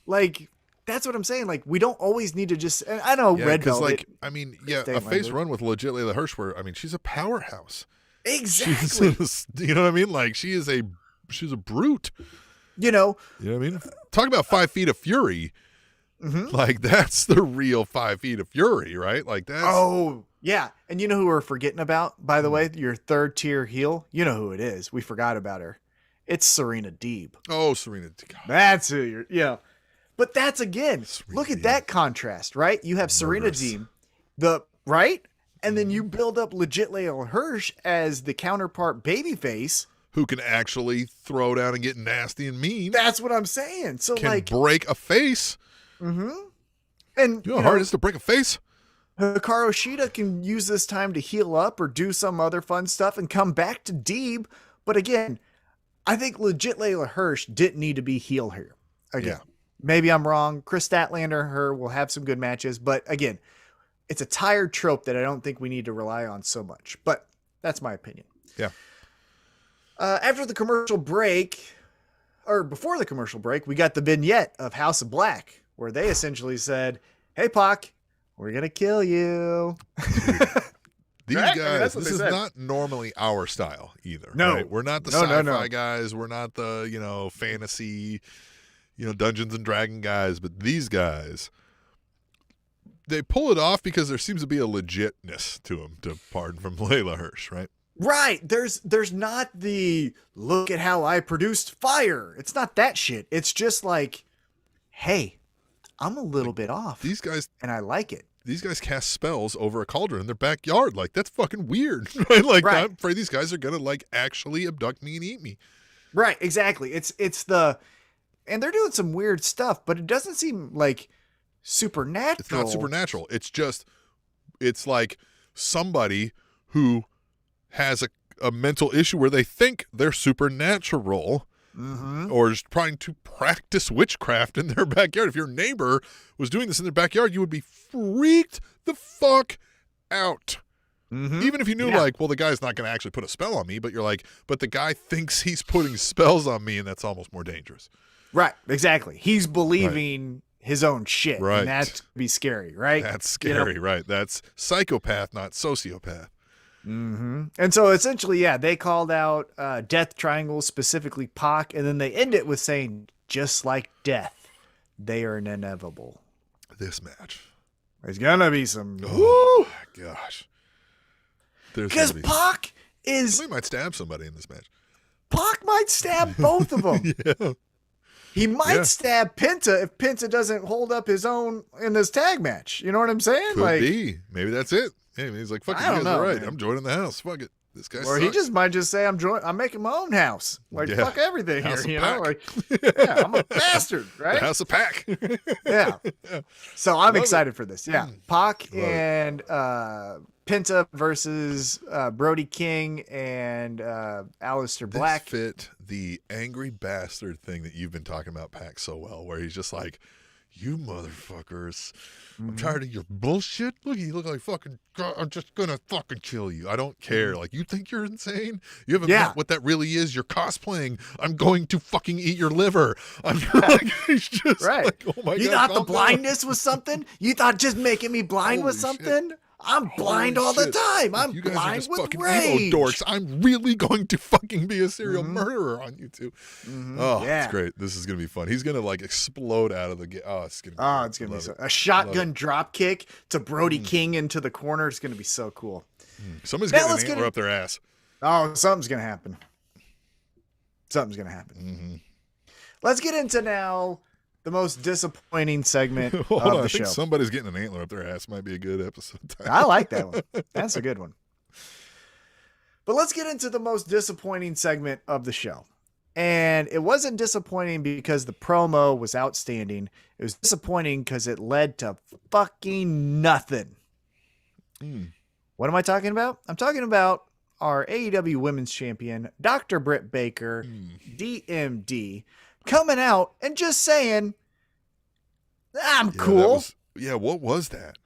Like, that's what I'm saying. Like, we don't always need to just. I know Red Velvet.
Like, I mean, a face run with legit Layla Hirsch, where I mean, she's a powerhouse.
Exactly.
You know what I mean? Like, she's a brute.
You know
what I mean? Talk about 5 feet of fury. Mm-hmm. Like, that's the real 5 feet of fury, right? Like, that's.
Oh, yeah. And you know who we're forgetting about, by the way? Your third tier heel. You know who it is. We forgot about her. It's Serena Deeb.
Oh, Serena Deeb.
That's who you're. Yeah. But that's, again, look at that contrast, right? You have Serena Deeb, right? And then you build up legit Layla Hirsch as the counterpart babyface.
Who can actually throw down and get nasty and mean.
That's what I'm saying. So,
can break a face.
Mm-hmm. And
you know how hard it is to break a face?
Hikaru Shida can use this time to heal up or do some other fun stuff and come back to Deeb. But again, I think legit Layla Hirsch didn't need to be heel here. Again, maybe I'm wrong. Chris Statlander, her will have some good matches. But again, it's a tired trope that I don't think we need to rely on so much. But that's my opinion.
Yeah.
After the commercial break, or before the commercial break, we got the vignette of House of Black, where they essentially said, "Hey, Pac, we're going to kill you."
These guys, this is not normally our style either.
No.
Right? We're not the sci-fi guys. We're not the, fantasy, Dungeons and Dragon guys. But these guys, they pull it off because there seems to be a legitness to them, to pardon from Layla Hirsch, right?
Right. There's not the look at how I produced fire. It's not that shit. It's just like, hey, I'm a little bit off.
These guys,
and I like it.
These guys cast spells over a cauldron in their backyard. Like, that's fucking weird. Right? Like, I'm afraid these guys are going to, like, actually abduct me and eat me.
Right, exactly. And they're doing some weird stuff, but it doesn't seem like supernatural.
It's not supernatural. It's like somebody who has a mental issue where they think they're supernatural, or is trying to practice witchcraft in their backyard. If your neighbor was doing this in their backyard, you would be freaked the fuck out. Even if you knew, like, well, the guy's not going to actually put a spell on me, but you're like, but the guy thinks he's putting spells on me, and that's almost more dangerous.
Right, exactly. He's believing his own shit,
right?
And that's be scary, right?
That's scary, right? That's psychopath, not sociopath.
And so essentially, they called out Death Triangle, specifically Pac, and then they end it with saying, just like death, they are inevitable.
This match.
There's gonna be some.
Oh my gosh.
Because Pac is.
Somebody might stab somebody in this match.
Pac might stab both of them.
Yeah.
He might stab Penta if Penta doesn't hold up his own in this tag match. You know what I'm saying?
Could be. Maybe that's it. Hey, he's like, fuck it, you guys are right. Man. I'm joining the house. Fuck it. This guy
Or
sucks.
he just might just say, I'm making my own house. Like, fuck everything
house
here, you
Pac.
know? Like, I'm a bastard, right?
The house of Pac.
Yeah. So I'm excited for this. Yeah. Pac and Penta versus Brody King and Aleister Black.
This fit the angry bastard thing that you've been talking about Pac so well, where he's just like, you motherfuckers, I'm tired of your bullshit. Look, you look like fucking, I'm just gonna fucking kill you. I don't care. Like, you think you're insane? You haven't met what that really is. You're cosplaying. I'm going to fucking eat your liver. I'm like, he's just like, oh my God.
You thought the blindness was something? You thought just making me blind was something?
Shit.
I'm blind all the time. I'm
you guys
blind
are just
with
fucking
rage.
emo dorks. I'm really going to fucking be a serial murderer on YouTube. Oh, it's great. This is gonna be fun. He's gonna like explode out of the. It's gonna be.
A shotgun drop kick to Brody King into the corner. It's gonna be so cool.
Somebody's getting an antler up their ass.
Oh, something's gonna happen. Let's get into now the most disappointing segment of the show.
I think somebody's getting an antler up their ass might be a good episode title.
I like that one. That's a good one. But let's get into the most disappointing segment of the show. And it wasn't disappointing because the promo was outstanding. It was disappointing because it led to fucking nothing. What am I talking about? I'm talking about our AEW Women's Champion, Dr. Britt Baker, DMD, coming out and just saying, I'm cool.
What was that?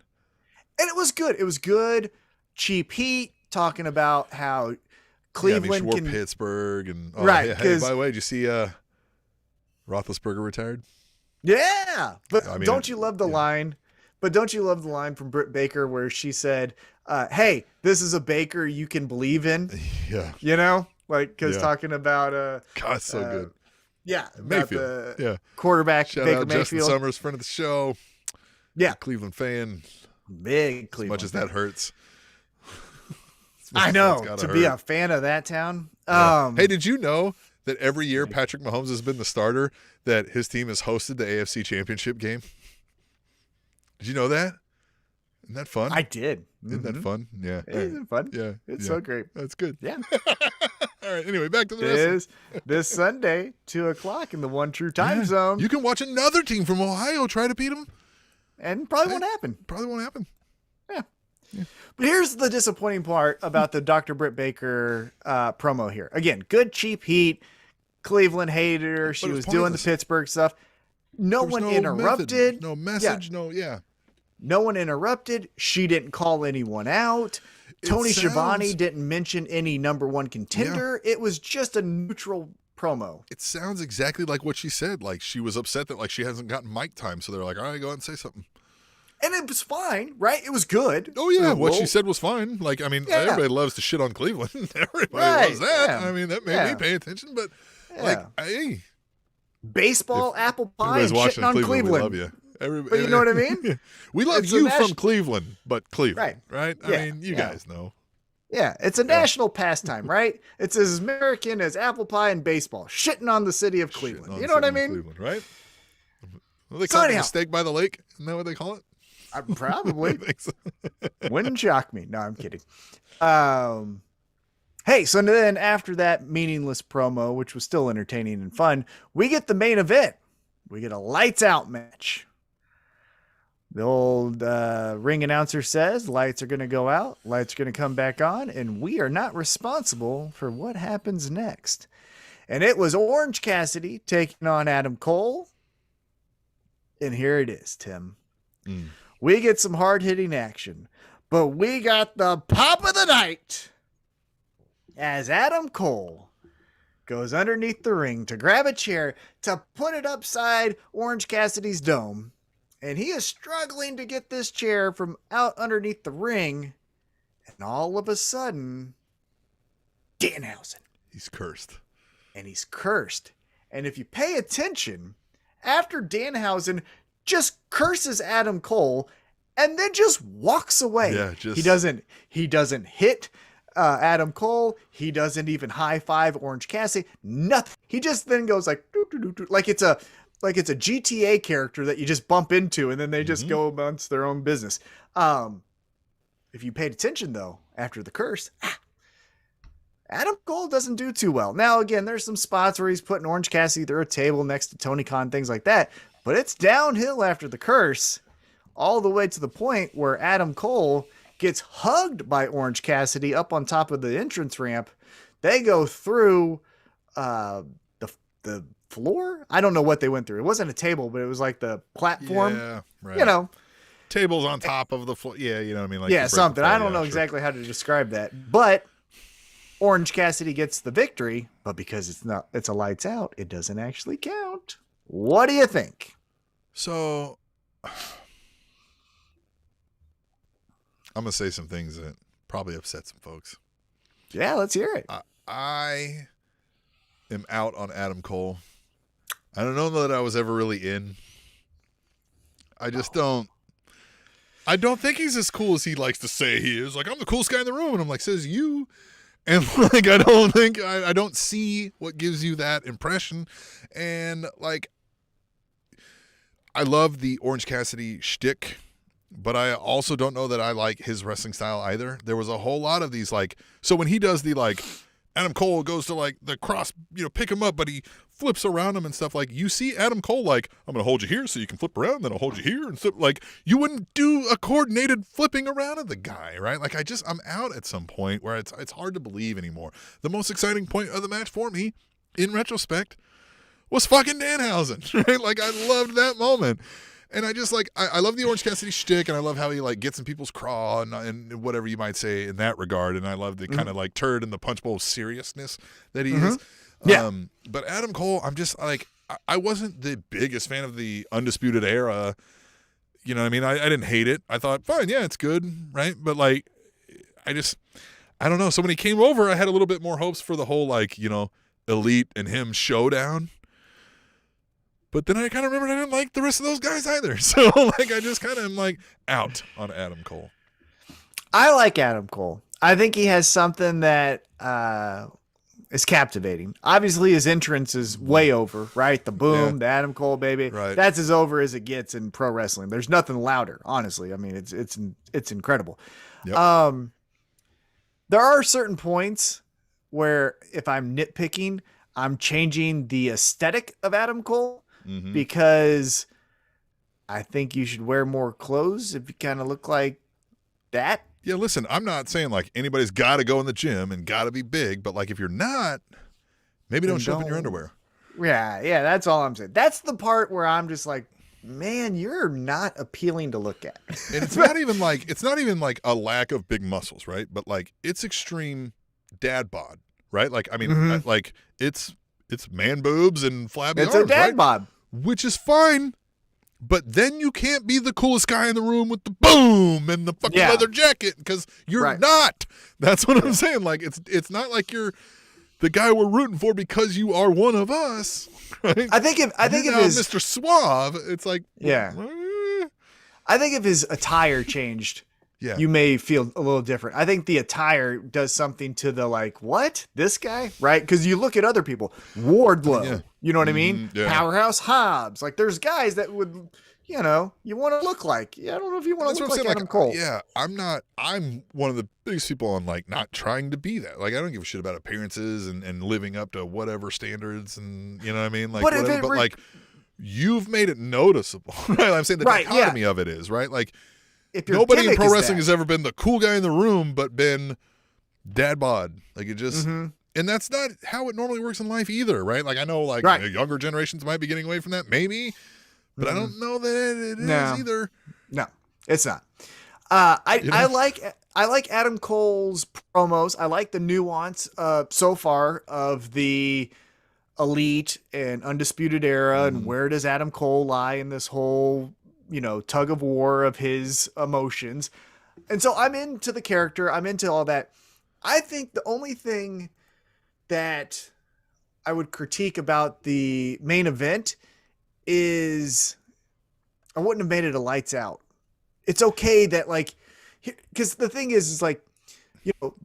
And it was good. It was good. Cheap Heat talking about how Cleveland
she wore Pittsburgh and
right.
Hey, by the way, did you see Roethlisberger retired?
Yeah, but don't you love the line? But don't you love the line from Britt Baker where she said, "Hey, this is a Baker you can believe in."
Yeah,
you know, like because talking about
God, so good.
Yeah,
Mayfield.
Quarterback.
Shout
Baker
out
Mayfield.
Justin Summers, friend of the show.
Yeah,
Cleveland fan.
Big Cleveland.
As much as that hurts.
I know to be a fan of that town.
Hey, did you know that every year Patrick Mahomes has been the starter, that his team has hosted the AFC Championship game? Did you know that? Isn't that fun?
I did.
Isn't that fun? Yeah.
Isn't it fun?
Yeah.
It's so great.
That's good.
Yeah.
All right. Anyway, back to the rest.
This Sunday, 2:00 in the One True Time Zone.
You can watch another team from Ohio try to beat them.
And probably won't happen. Yeah. But here's the disappointing part about the Dr. Britt Baker promo here. Again, good cheap heat. Cleveland hated her. She was doing the Pittsburgh stuff. No one interrupted.
No message.
No one interrupted. She didn't call anyone out. Tony Schiavone didn't mention any number one contender. Yeah. It was just a neutral promo.
It sounds exactly like what she said. Like she was upset that like she hasn't gotten mic time. So they're like, all right, go ahead and say something.
And it was fine, right? It was good.
Oh, yeah. What she said was fine. Like, I mean, everybody loves to shit on Cleveland. Everybody loves that. Yeah. I mean, that made me pay attention. But, like, hey.
Baseball, apple pie, and shitting on Cleveland.
We love you.
But you know what I mean?
We love you from Cleveland, but Cleveland, right? I mean, you guys know.
Yeah, it's a national pastime, right? It's as American as apple pie and baseball. Shitting on the city of Cleveland. You know what I mean?
Cleveland, right? Well, they call it a steak by the lake. Isn't that what they call it?
Probably.
So.
Wouldn't shock me. No, I'm kidding. Hey, so then after that meaningless promo, which was still entertaining and fun, we get the main event. We get a lights out match. The old ring announcer says lights are going to go out, lights are going to come back on, and we are not responsible for what happens next. And it was Orange Cassidy taking on Adam Cole. And here it is, Tim. We get some hard-hitting action, but we got the pop of the night as Adam Cole goes underneath the ring to grab a chair to put it upside Orange Cassidy's dome. And he is struggling to get this chair from out underneath the ring. And all of a sudden, Danhausen.
He's cursed.
And he's cursed. And if you pay attention, after Danhausen just curses Adam Cole and then just walks away.
Yeah,
He doesn't hit Adam Cole. He doesn't even high five Orange Cassidy. Nothing. He just then goes like, doo, doo, doo, doo, like it's a GTA character that you just bump into and then they just go amongst their own business. If you paid attention though, after the curse, Adam Cole doesn't do too well. Now, again, there's some spots where he's putting Orange Cassidy through a table next to Tony Khan, things like that, but it's downhill after the curse all the way to the point where Adam Cole gets hugged by Orange Cassidy up on top of the entrance ramp. They go through the floor. I don't know what they went through. It wasn't a table, but it was like the platform.
Yeah, right.
You know,
tables on top of the floor. Yeah, you know what I mean. Like
yeah, something. I don't know exactly how to describe that, but Orange Cassidy gets the victory. But because it's a lights out, it doesn't actually count. What do you think?
So, I'm gonna say some things that probably upset some folks.
Yeah, let's hear it.
I am out on Adam Cole. I don't know that I was ever really in. I just don't. I don't think he's as cool as he likes to say he is. Like, I'm the coolest guy in the room. And I'm like, says you. And like, I don't see what gives you that impression. And like, I love the Orange Cassidy shtick, but I also don't know that I like his wrestling style either. There was a whole lot of these, like, so when he does the, like, Adam Cole goes to, like, the cross, pick him up, but he flips around him and stuff. Like, you see Adam Cole, like, I'm going to hold you here so you can flip around, then I'll hold you here. And stuff. Like, you wouldn't do a coordinated flipping around of the guy, right? Like, I'm out at some point where it's hard to believe anymore. The most exciting point of the match for me, in retrospect, was fucking Danhausen, right? Like, I loved that moment. And I just, like, I love the Orange Cassidy shtick, and I love how he, like, gets in people's craw and whatever you might say in that regard. And I love the kind of, like, turd in the punch bowl seriousness that he is.
Yeah.
But Adam Cole, I'm just, like, I wasn't the biggest fan of the Undisputed Era. You know what I mean? I didn't hate it. I thought, fine, yeah, it's good, right? But, like, I don't know. So when he came over, I had a little bit more hopes for the whole, like, Elite and him showdown. But then I kind of remembered I didn't like the rest of those guys either. So, like, I just kind of am, like, out on Adam Cole.
I like Adam Cole. I think he has something that is captivating. Obviously, his entrance is way over, right? The boom, the Adam Cole, baby.
Right.
That's as over as it gets in pro wrestling. There's nothing louder, honestly. I mean, it's incredible.
Yep.
There are certain points where if I'm nitpicking, I'm changing the aesthetic of Adam Cole. Because I think you should wear more clothes if you kind of look like that.
Yeah, listen, I'm not saying like anybody's got to go in the gym and got to be big, but like if you're not, maybe don't show up in your underwear.
Yeah, that's all I'm saying. That's the part where I'm just like, man, you're not appealing to look at.
And it's not even like a lack of big muscles, right? But like it's extreme dad bod, right? Like I mean, like it's man boobs and flabby arms,
a dad
right?
bod.
Which is fine, but then you can't be the coolest guy in the room with the boom and the fucking leather jacket because you're not. That's what I'm saying. Like it's not like you're the guy we're rooting for because you are one of us. Right?
I think if
Mr. Suave, it's like
I think if his attire changed, you may feel a little different. I think the attire does something to the like, what? This guy? Right? Because you look at other people. Wardlow. You know what I mean?
Yeah.
Powerhouse Hobbs. Like there's guys that would you want to look like. I don't know if you want to look like Adam Cole.
Yeah, I'm one of the biggest people on like not trying to be that. Like I don't give a shit about appearances and living up to whatever standards and you know what I mean. Like, but like you've made it noticeable. Right? I'm saying the dichotomy of it is right. Like if nobody in pro wrestling has ever been the cool guy in the room, but been dad bod. Like it just. Mm-hmm. And that's not how it normally works in life either, right? Like I know like younger generations might be getting away from that, maybe. But I don't know that it is either.
No, it's not. I like Adam Cole's promos. I like the nuance so far of the Elite and Undisputed Era and where does Adam Cole lie in this whole, tug of war of his emotions. And so I'm into the character. I'm into all that. I think the only thing that I would critique about the main event is I wouldn't have made it a lights out. It's okay that because the thing is like,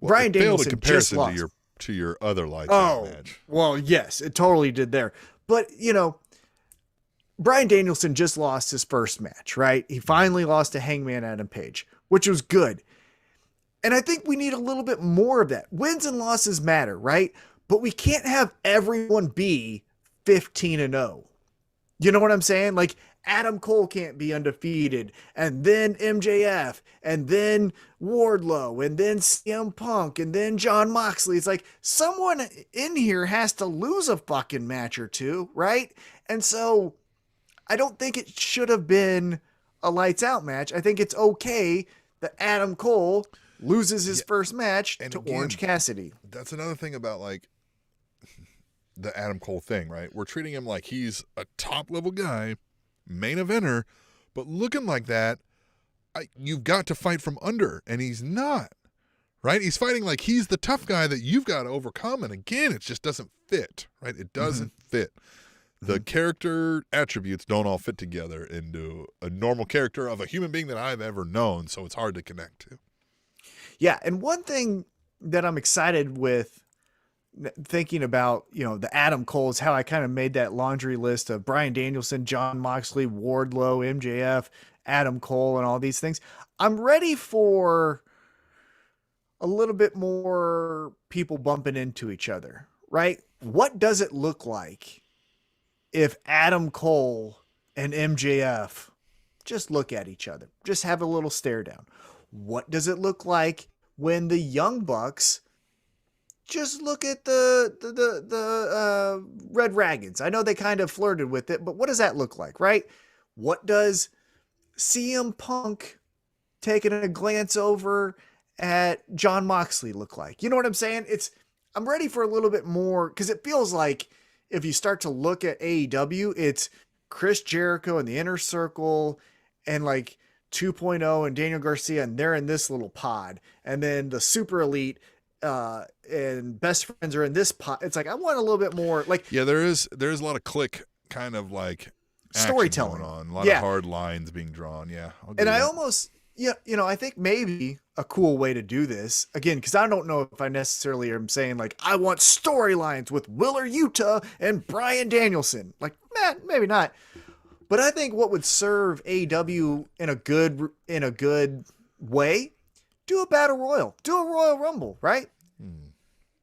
Bryan Danielson just lost
to your other lights out match.
Well, yes, it totally did there. But Bryan Danielson just lost his first match, right? He finally lost to Hangman Adam Page, which was good. And I think we need a little bit more of that. Wins and losses matter, right? But we can't have everyone be 15-0. You know what I'm saying? Like Adam Cole can't be undefeated, and then MJF, and then Wardlow, and then CM Punk, and then Jon Moxley. It's like someone in here has to lose a fucking match or two, right? And so I don't think it should have been a lights out match. I think it's okay that Adam Cole loses his first match to Orange Cassidy.
That's another thing about like the Adam Cole thing, right? We're treating him like he's a top level guy, main eventer, but looking like that, you've got to fight from under, and he's not, right? He's fighting like he's the tough guy that you've got to overcome, and again, it just doesn't fit, right? It doesn't fit. The character attributes don't all fit together into a normal character of a human being that I've ever known, so it's hard to connect to.
Yeah, and one thing that I'm excited with thinking about, the Adam Cole is how I kind of made that laundry list of Bryan Danielson, Jon Moxley, Wardlow, MJF, Adam Cole, and all these things. I'm ready for a little bit more people bumping into each other, right? What does it look like if Adam Cole and MJF just look at each other, just have a little stare down? What does it look like when the Young Bucks just look at the Red Dragons? I know they kind of flirted with it, but what does that look like, right? What does CM Punk taking a glance over at Jon Moxley look like? You know what I'm saying? I'm ready for a little bit more, because it feels like if you start to look at AEW, it's Chris Jericho and the Inner Circle and like 2.0 and Daniel Garcia, and they're in this little pod. And then the Super Elite and Best Friends are in this pod. It's like, I want a little bit more like,
yeah, there's a lot of click kind of like
storytelling
going on, a lot of hard lines being drawn. Yeah.
And I almost, I think maybe a cool way to do this again, because I don't know if I necessarily am saying like, I want storylines with Willer Utah and Bryan Danielson. Like, maybe not. But I think what would serve AEW in a good way, do a battle royal, do a Royal Rumble, right?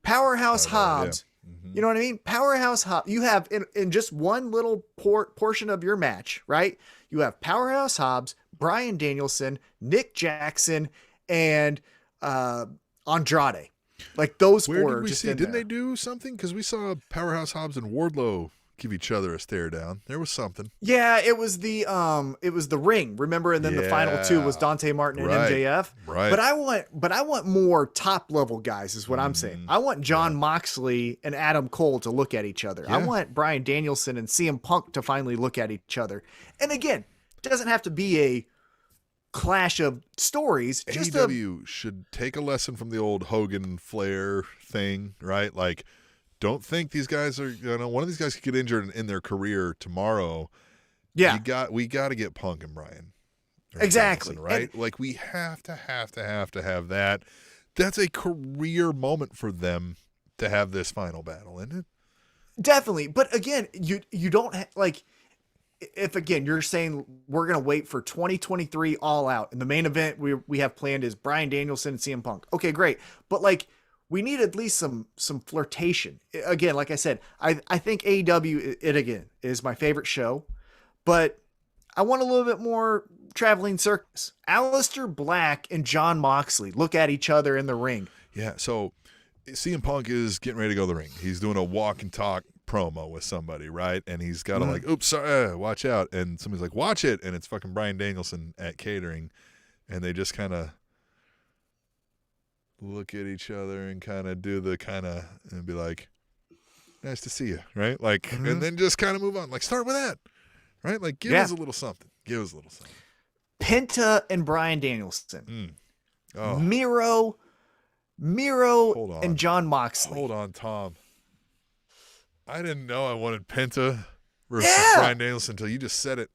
Powerhouse Hobbs. Yeah. You know what I mean? Powerhouse Hobbs. You have in just one little portion of your match, right? You have Powerhouse Hobbs, Bryan Danielson, Nick Jackson, and Andrade. Like those
Where
four.
Did we see? Didn't they do something? Because we saw Powerhouse Hobbs and Wardlow give each other a stare down. There was something.
Yeah, it was the ring, remember? And then the final two was Dante Martin and MJF.
Right.
But I want more top level guys, is what I'm saying. I want Jon Moxley and Adam Cole to look at each other. I want Bryan Danielson and CM Punk to finally look at each other. And again, it doesn't have to be a clash of stories.
AEW should take a lesson from the old Hogan and Flair thing, right? Like, don't think these guys are, one of these guys could get injured in their career tomorrow.
Yeah.
We got to get Punk and Bryan.
Exactly.
Johnson, right? And like we have to have that. That's a career moment for them to have this final battle, isn't it?
Definitely. But again, you don't like, if again, you're saying we're going to wait for 2023 All Out, and the main event we have planned is Bryan Danielson and CM Punk. Okay, great. But like, we need at least some flirtation. Again, like I said, I think AEW, it again, is my favorite show, but I want a little bit more traveling circus. Aleister Black and Jon Moxley look at each other in the ring.
Yeah, so CM Punk is getting ready to go to the ring. He's doing a walk and talk promo with somebody, right? And he's got to like, oops, sorry, watch out. And somebody's like, watch it. And it's fucking Bryan Danielson at catering. And they just kind of look at each other and kind of do the kind of, and be like, nice to see you, right? Like, and then just kind of move on. Like, start with that, right? Like, give us a little something. Give us a little something.
Penta and Bryan Danielson.
Oh.
Miro and Jon Moxley.
Hold on, Tom. I didn't know I wanted Penta versus Bryan Danielson until you just said it.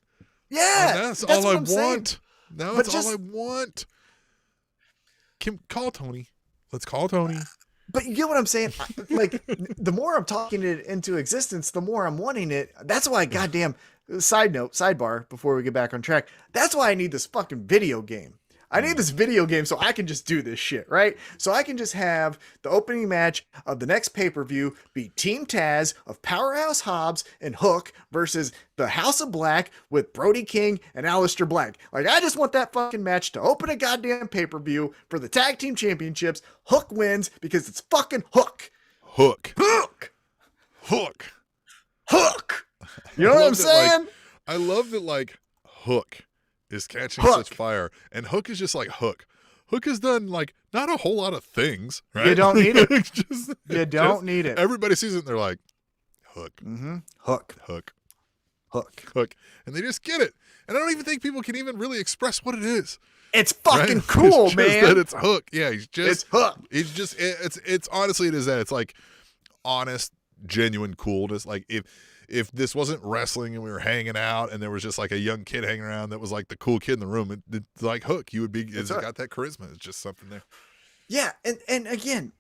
Yeah,
and that's all I want.
Saying.
Now that's all I want. Call Tony. Let's call Tony.
But you get what I'm saying? Like, the more I'm talking it into existence, the more I'm wanting it. That's why, goddamn, sidebar, before we get back on track, that's why I need this fucking video game. I need this video game so I can just do this shit, right? So I can just have the opening match of the next pay-per-view be Team Taz of Powerhouse Hobbs and Hook versus the House of Black with Brody King and Aleister Black. Like, I just want that fucking match to open a goddamn pay-per-view for the tag team championships. Hook wins because it's fucking Hook.
Hook.
Hook.
Hook.
Hook. You know what I'm saying?
I love that, like, Hook is catching such fire, and Hook is just like Hook. Hook has done like not a whole lot of things, right?
You don't need it.
You
don't need it.
Everybody sees it and they're like, Hook.
Hook.
Hook.
Hook.
Hook. And they just get it. And I don't even think people can even really express what it is.
It's fucking cool,
it's
man.
That it's Hook. Yeah,
it's Hook.
He's just it's honestly it is that. It's like honest, genuine coolness. Like if this wasn't wrestling and we were hanging out and there was just like a young kid hanging around that was like the cool kid in the room, it's like Hook. You would be, it's got that charisma. It's just something there.
Yeah. And again,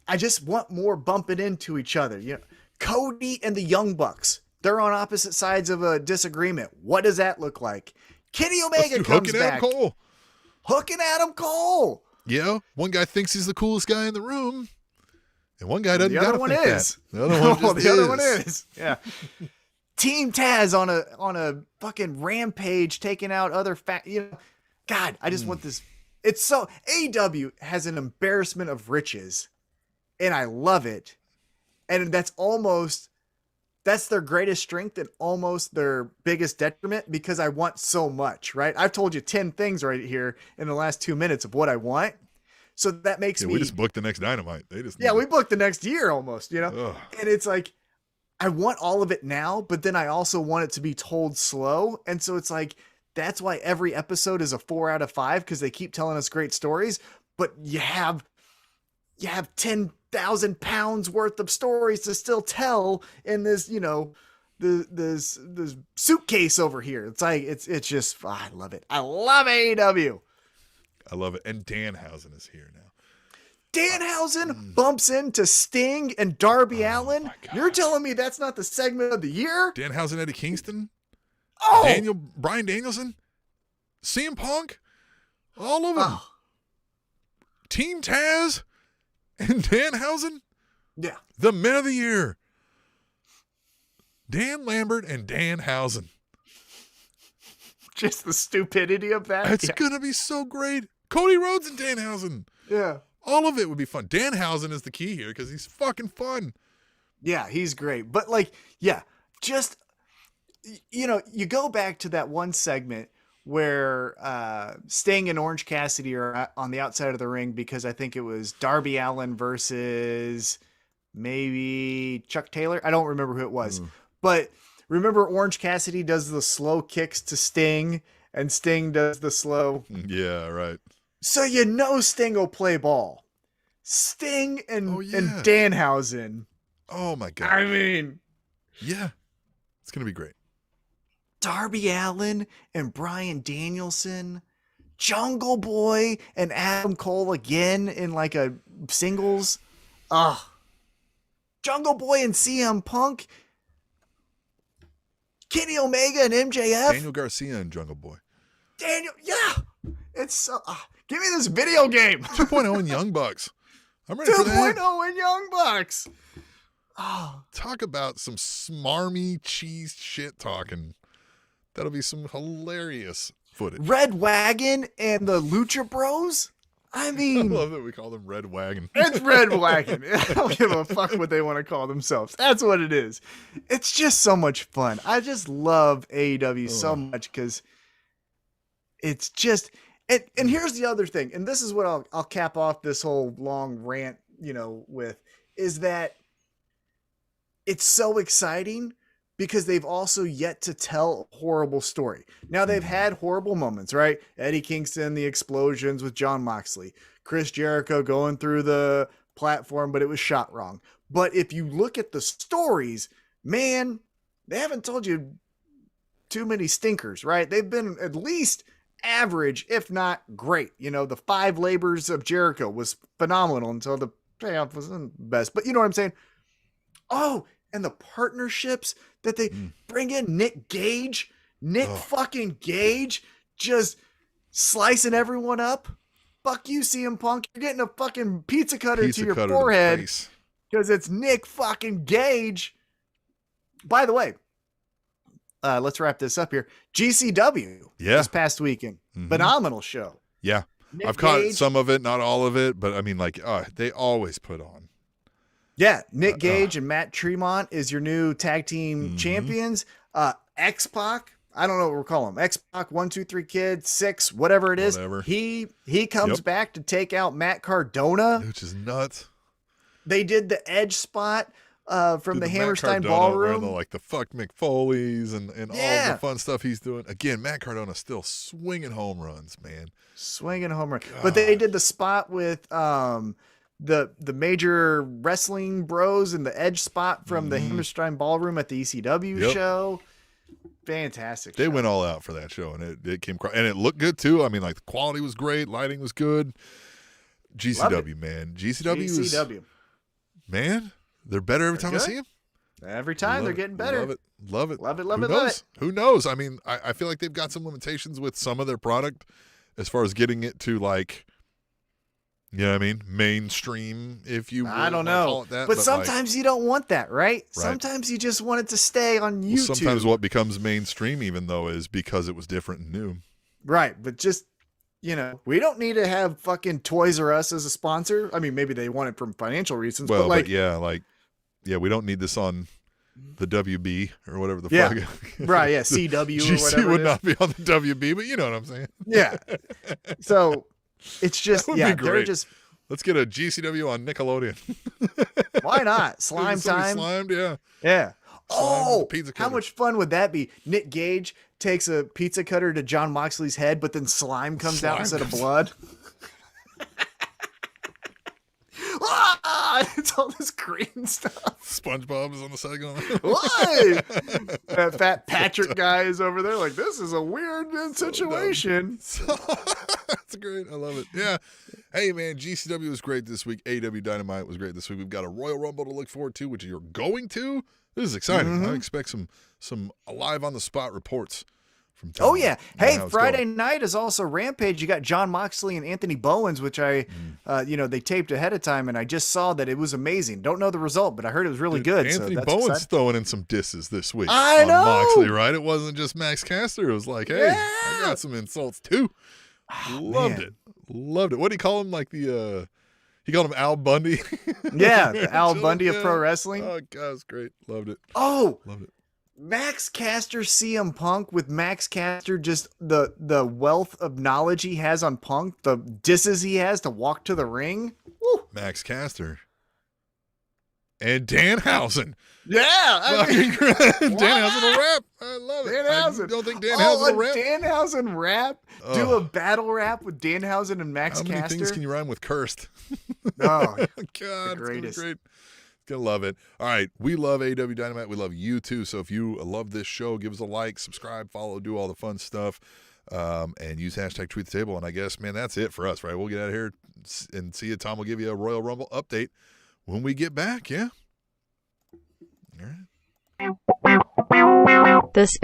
I just want more bumping into each other. You know, Cody and the Young Bucks, they're on opposite sides of a disagreement. What does that look like? Kenny Omega comes back. Hook and Adam Cole.
Yeah. One guy thinks he's the coolest guy in the room. And one guy doesn't.
The other one is.
The other one just
the other one is. Yeah. Team Taz on a fucking rampage, taking out other God, I just want this. It's so AEW has an embarrassment of riches, and I love it. And that's their greatest strength and almost their biggest detriment because I want so much. Right? I've told you 10 things right here in the last 2 minutes of what I want. So that makes me.
We just booked the next Dynamite.
We booked the next year almost, you know?
Ugh.
And it's like, I want all of it now, but then I also want it to be told slow. And so it's like, that's why every episode is a 4 out of 5 because they keep telling us great stories, but you have 10,000 pounds worth of stories to still tell in this, you know, this suitcase over here. It's like, it's just, I love it. I love AEW.
I love it. And Danhausen is here now.
Danhausen bumps into Sting and Darby Allin. You're telling me that's not the segment of the year?
Danhausen, Eddie Kingston?
Oh!
Bryan Danielson? CM Punk? All of them.
Oh.
Team Taz and Danhausen?
Yeah.
The men of the year. Dan Lambert and Danhausen.
Just the stupidity of that.
It's going to be so great. Cody Rhodes and Danhausen.
Yeah.
All of it would be fun. Danhausen is the key here because he's fucking fun.
Yeah, he's great. But like, yeah, just, you know, you go back to that one segment where Sting and Orange Cassidy are on the outside of the ring because I think it was Darby Allin versus maybe Chuck Taylor. I don't remember who it was. But remember Orange Cassidy does the slow kicks to Sting and Sting does the slow.
Yeah, right.
So you know Sting will play ball. Sting and Danhausen.
Oh my God.
I mean.
Yeah. It's going to be great.
Darby Allin and Bryan Danielson. Jungle Boy and Adam Cole again in like a singles. Jungle Boy and CM Punk. Kenny Omega and MJF.
Daniel Garcia and Jungle Boy.
Yeah. It's give me this video game.
2.0 and Young Bucks. I'm ready for that.
2.0 and Young Bucks. Oh.
Talk about some smarmy cheese shit talking. That'll be some hilarious footage.
Red Wagon and the Lucha Bros. I mean,
I love that we call them Red Wagon.
It's Red Wagon. I don't give a fuck what they want to call themselves. That's what it is. It's just so much fun. I just love AEW so much because it's just. And here's the other thing, and this is what I'll cap off this whole long rant, with, is that it's so exciting because they've also yet to tell a horrible story. Now, they've had horrible moments, right? Eddie Kingston, the explosions with Jon Moxley, Chris Jericho going through the platform, but it was shot wrong. But if you look at the stories, man, they haven't told you too many stinkers, right? They've been at least average, if not great. The 5 labors of Jericho was phenomenal until the payoff wasn't the best. But you know what I'm saying? Oh, and the partnerships that they bring in. Nick Gage, fucking Gage, just slicing everyone up. Fuck you, CM Punk. You're getting a fucking pizza cutter to your forehead because it's Nick fucking Gage. By the way, let's wrap this up here. GCW this past weekend. Phenomenal show.
Yeah.
Nick
I've caught
Gage,
some of it, not all of it, but I mean, they always put on.
Yeah, Nick Gage and Matt Tremont is your new tag team champions. X-Pac, I don't know what we're calling him. X-Pac, 1, 2, 3 Kid, 6, whatever it is.
Whatever.
He comes back to take out Matt Cardona.
Which is nuts.
They did the Edge spot from the Hammerstein Ballroom.
The fuck McFoley's and all the fun stuff he's doing. Again, Matt Cardona still swinging home runs, man.
Swinging home run. God. But they did the spot with the major wrestling bros and the Edge spot from the Hammerstein Ballroom at the ECW show. Fantastic.
They went all out for that show, and it came and it looked good too. I mean, the quality was great, lighting was good. GCW, man. GCW. Man, they're better every time I see them.
Every time they're getting better.
Love it.
Love it.
Who knows? I mean, I feel like they've got some limitations with some of their product as far as getting it to mainstream, if you
I don't know.
Call it that,
but sometimes you don't want that, right? Sometimes you just want it to stay on YouTube.
Well, sometimes what becomes mainstream, even though, is because it was different and new.
Right, but just, we don't need to have fucking Toys R Us as a sponsor. I mean, maybe they want it from financial reasons,
well,
but
we don't need this on the WB or whatever the fuck.
Right, yeah, CW or whatever.
GC would not be on the WB, but you know what I'm saying.
Yeah. So it's just, they're just.
Let's get a GCW on Nickelodeon.
Why not? Slime time.
Slimed, yeah.
Yeah. Oh,
pizza
how much fun would that be? Nick Gage takes a pizza cutter to Jon Moxley's head, but then slime comes out instead of blood. It's all this green stuff.
SpongeBob is on the side going,
why? That fat Patrick guy is over there like, this is a weird situation.
That's great. I love it. Yeah. Hey, man, GCW was great this week. AEW Dynamite was great this week. We've got a Royal Rumble to look forward to, which you're going to. This is exciting. I expect some live on the spot reports from time.
Oh yeah. Hey, Friday night is also Rampage. You got Jon Moxley and Anthony Bowens, which they taped ahead of time, and I just saw that it was amazing. Don't know the result, but I heard it was really good.
Anthony
so that's
Bowens
exciting.
throwing in some disses this week.
I know.
Moxley, right? It wasn't just Max Caster. It was like, hey, I got some insults too. Loved it. What do you call him? He called him Al Bundy.
Yeah, the Al Bundy of pro wrestling.
Oh, God, it's great. Loved it.
Oh,
loved it.
Max Caster CM Punk with Max Caster, just the wealth of knowledge he has on Punk, the disses he has to walk to the ring. Woo.
Max Caster. And Danhausen.
Yeah.
Danhausen will rap. I love it.
Danhausen.
I don't think Danhausen will rap.
Danhausen rap? Do a battle rap with Danhausen and Max Caster?
How many things can you rhyme with cursed?
Oh,
God,
the
it's
greatest.
Great. Gonna love it. All right, we love AEW Dynamite. We love you too. So if you love this show, give us a like, subscribe, follow, do all the fun stuff, and use hashtag Tweet the Table. And I guess, man, that's it for us, right? We'll get out of here and see you. Tom will give you a Royal Rumble update when we get back. Yeah. All right.
The Spanish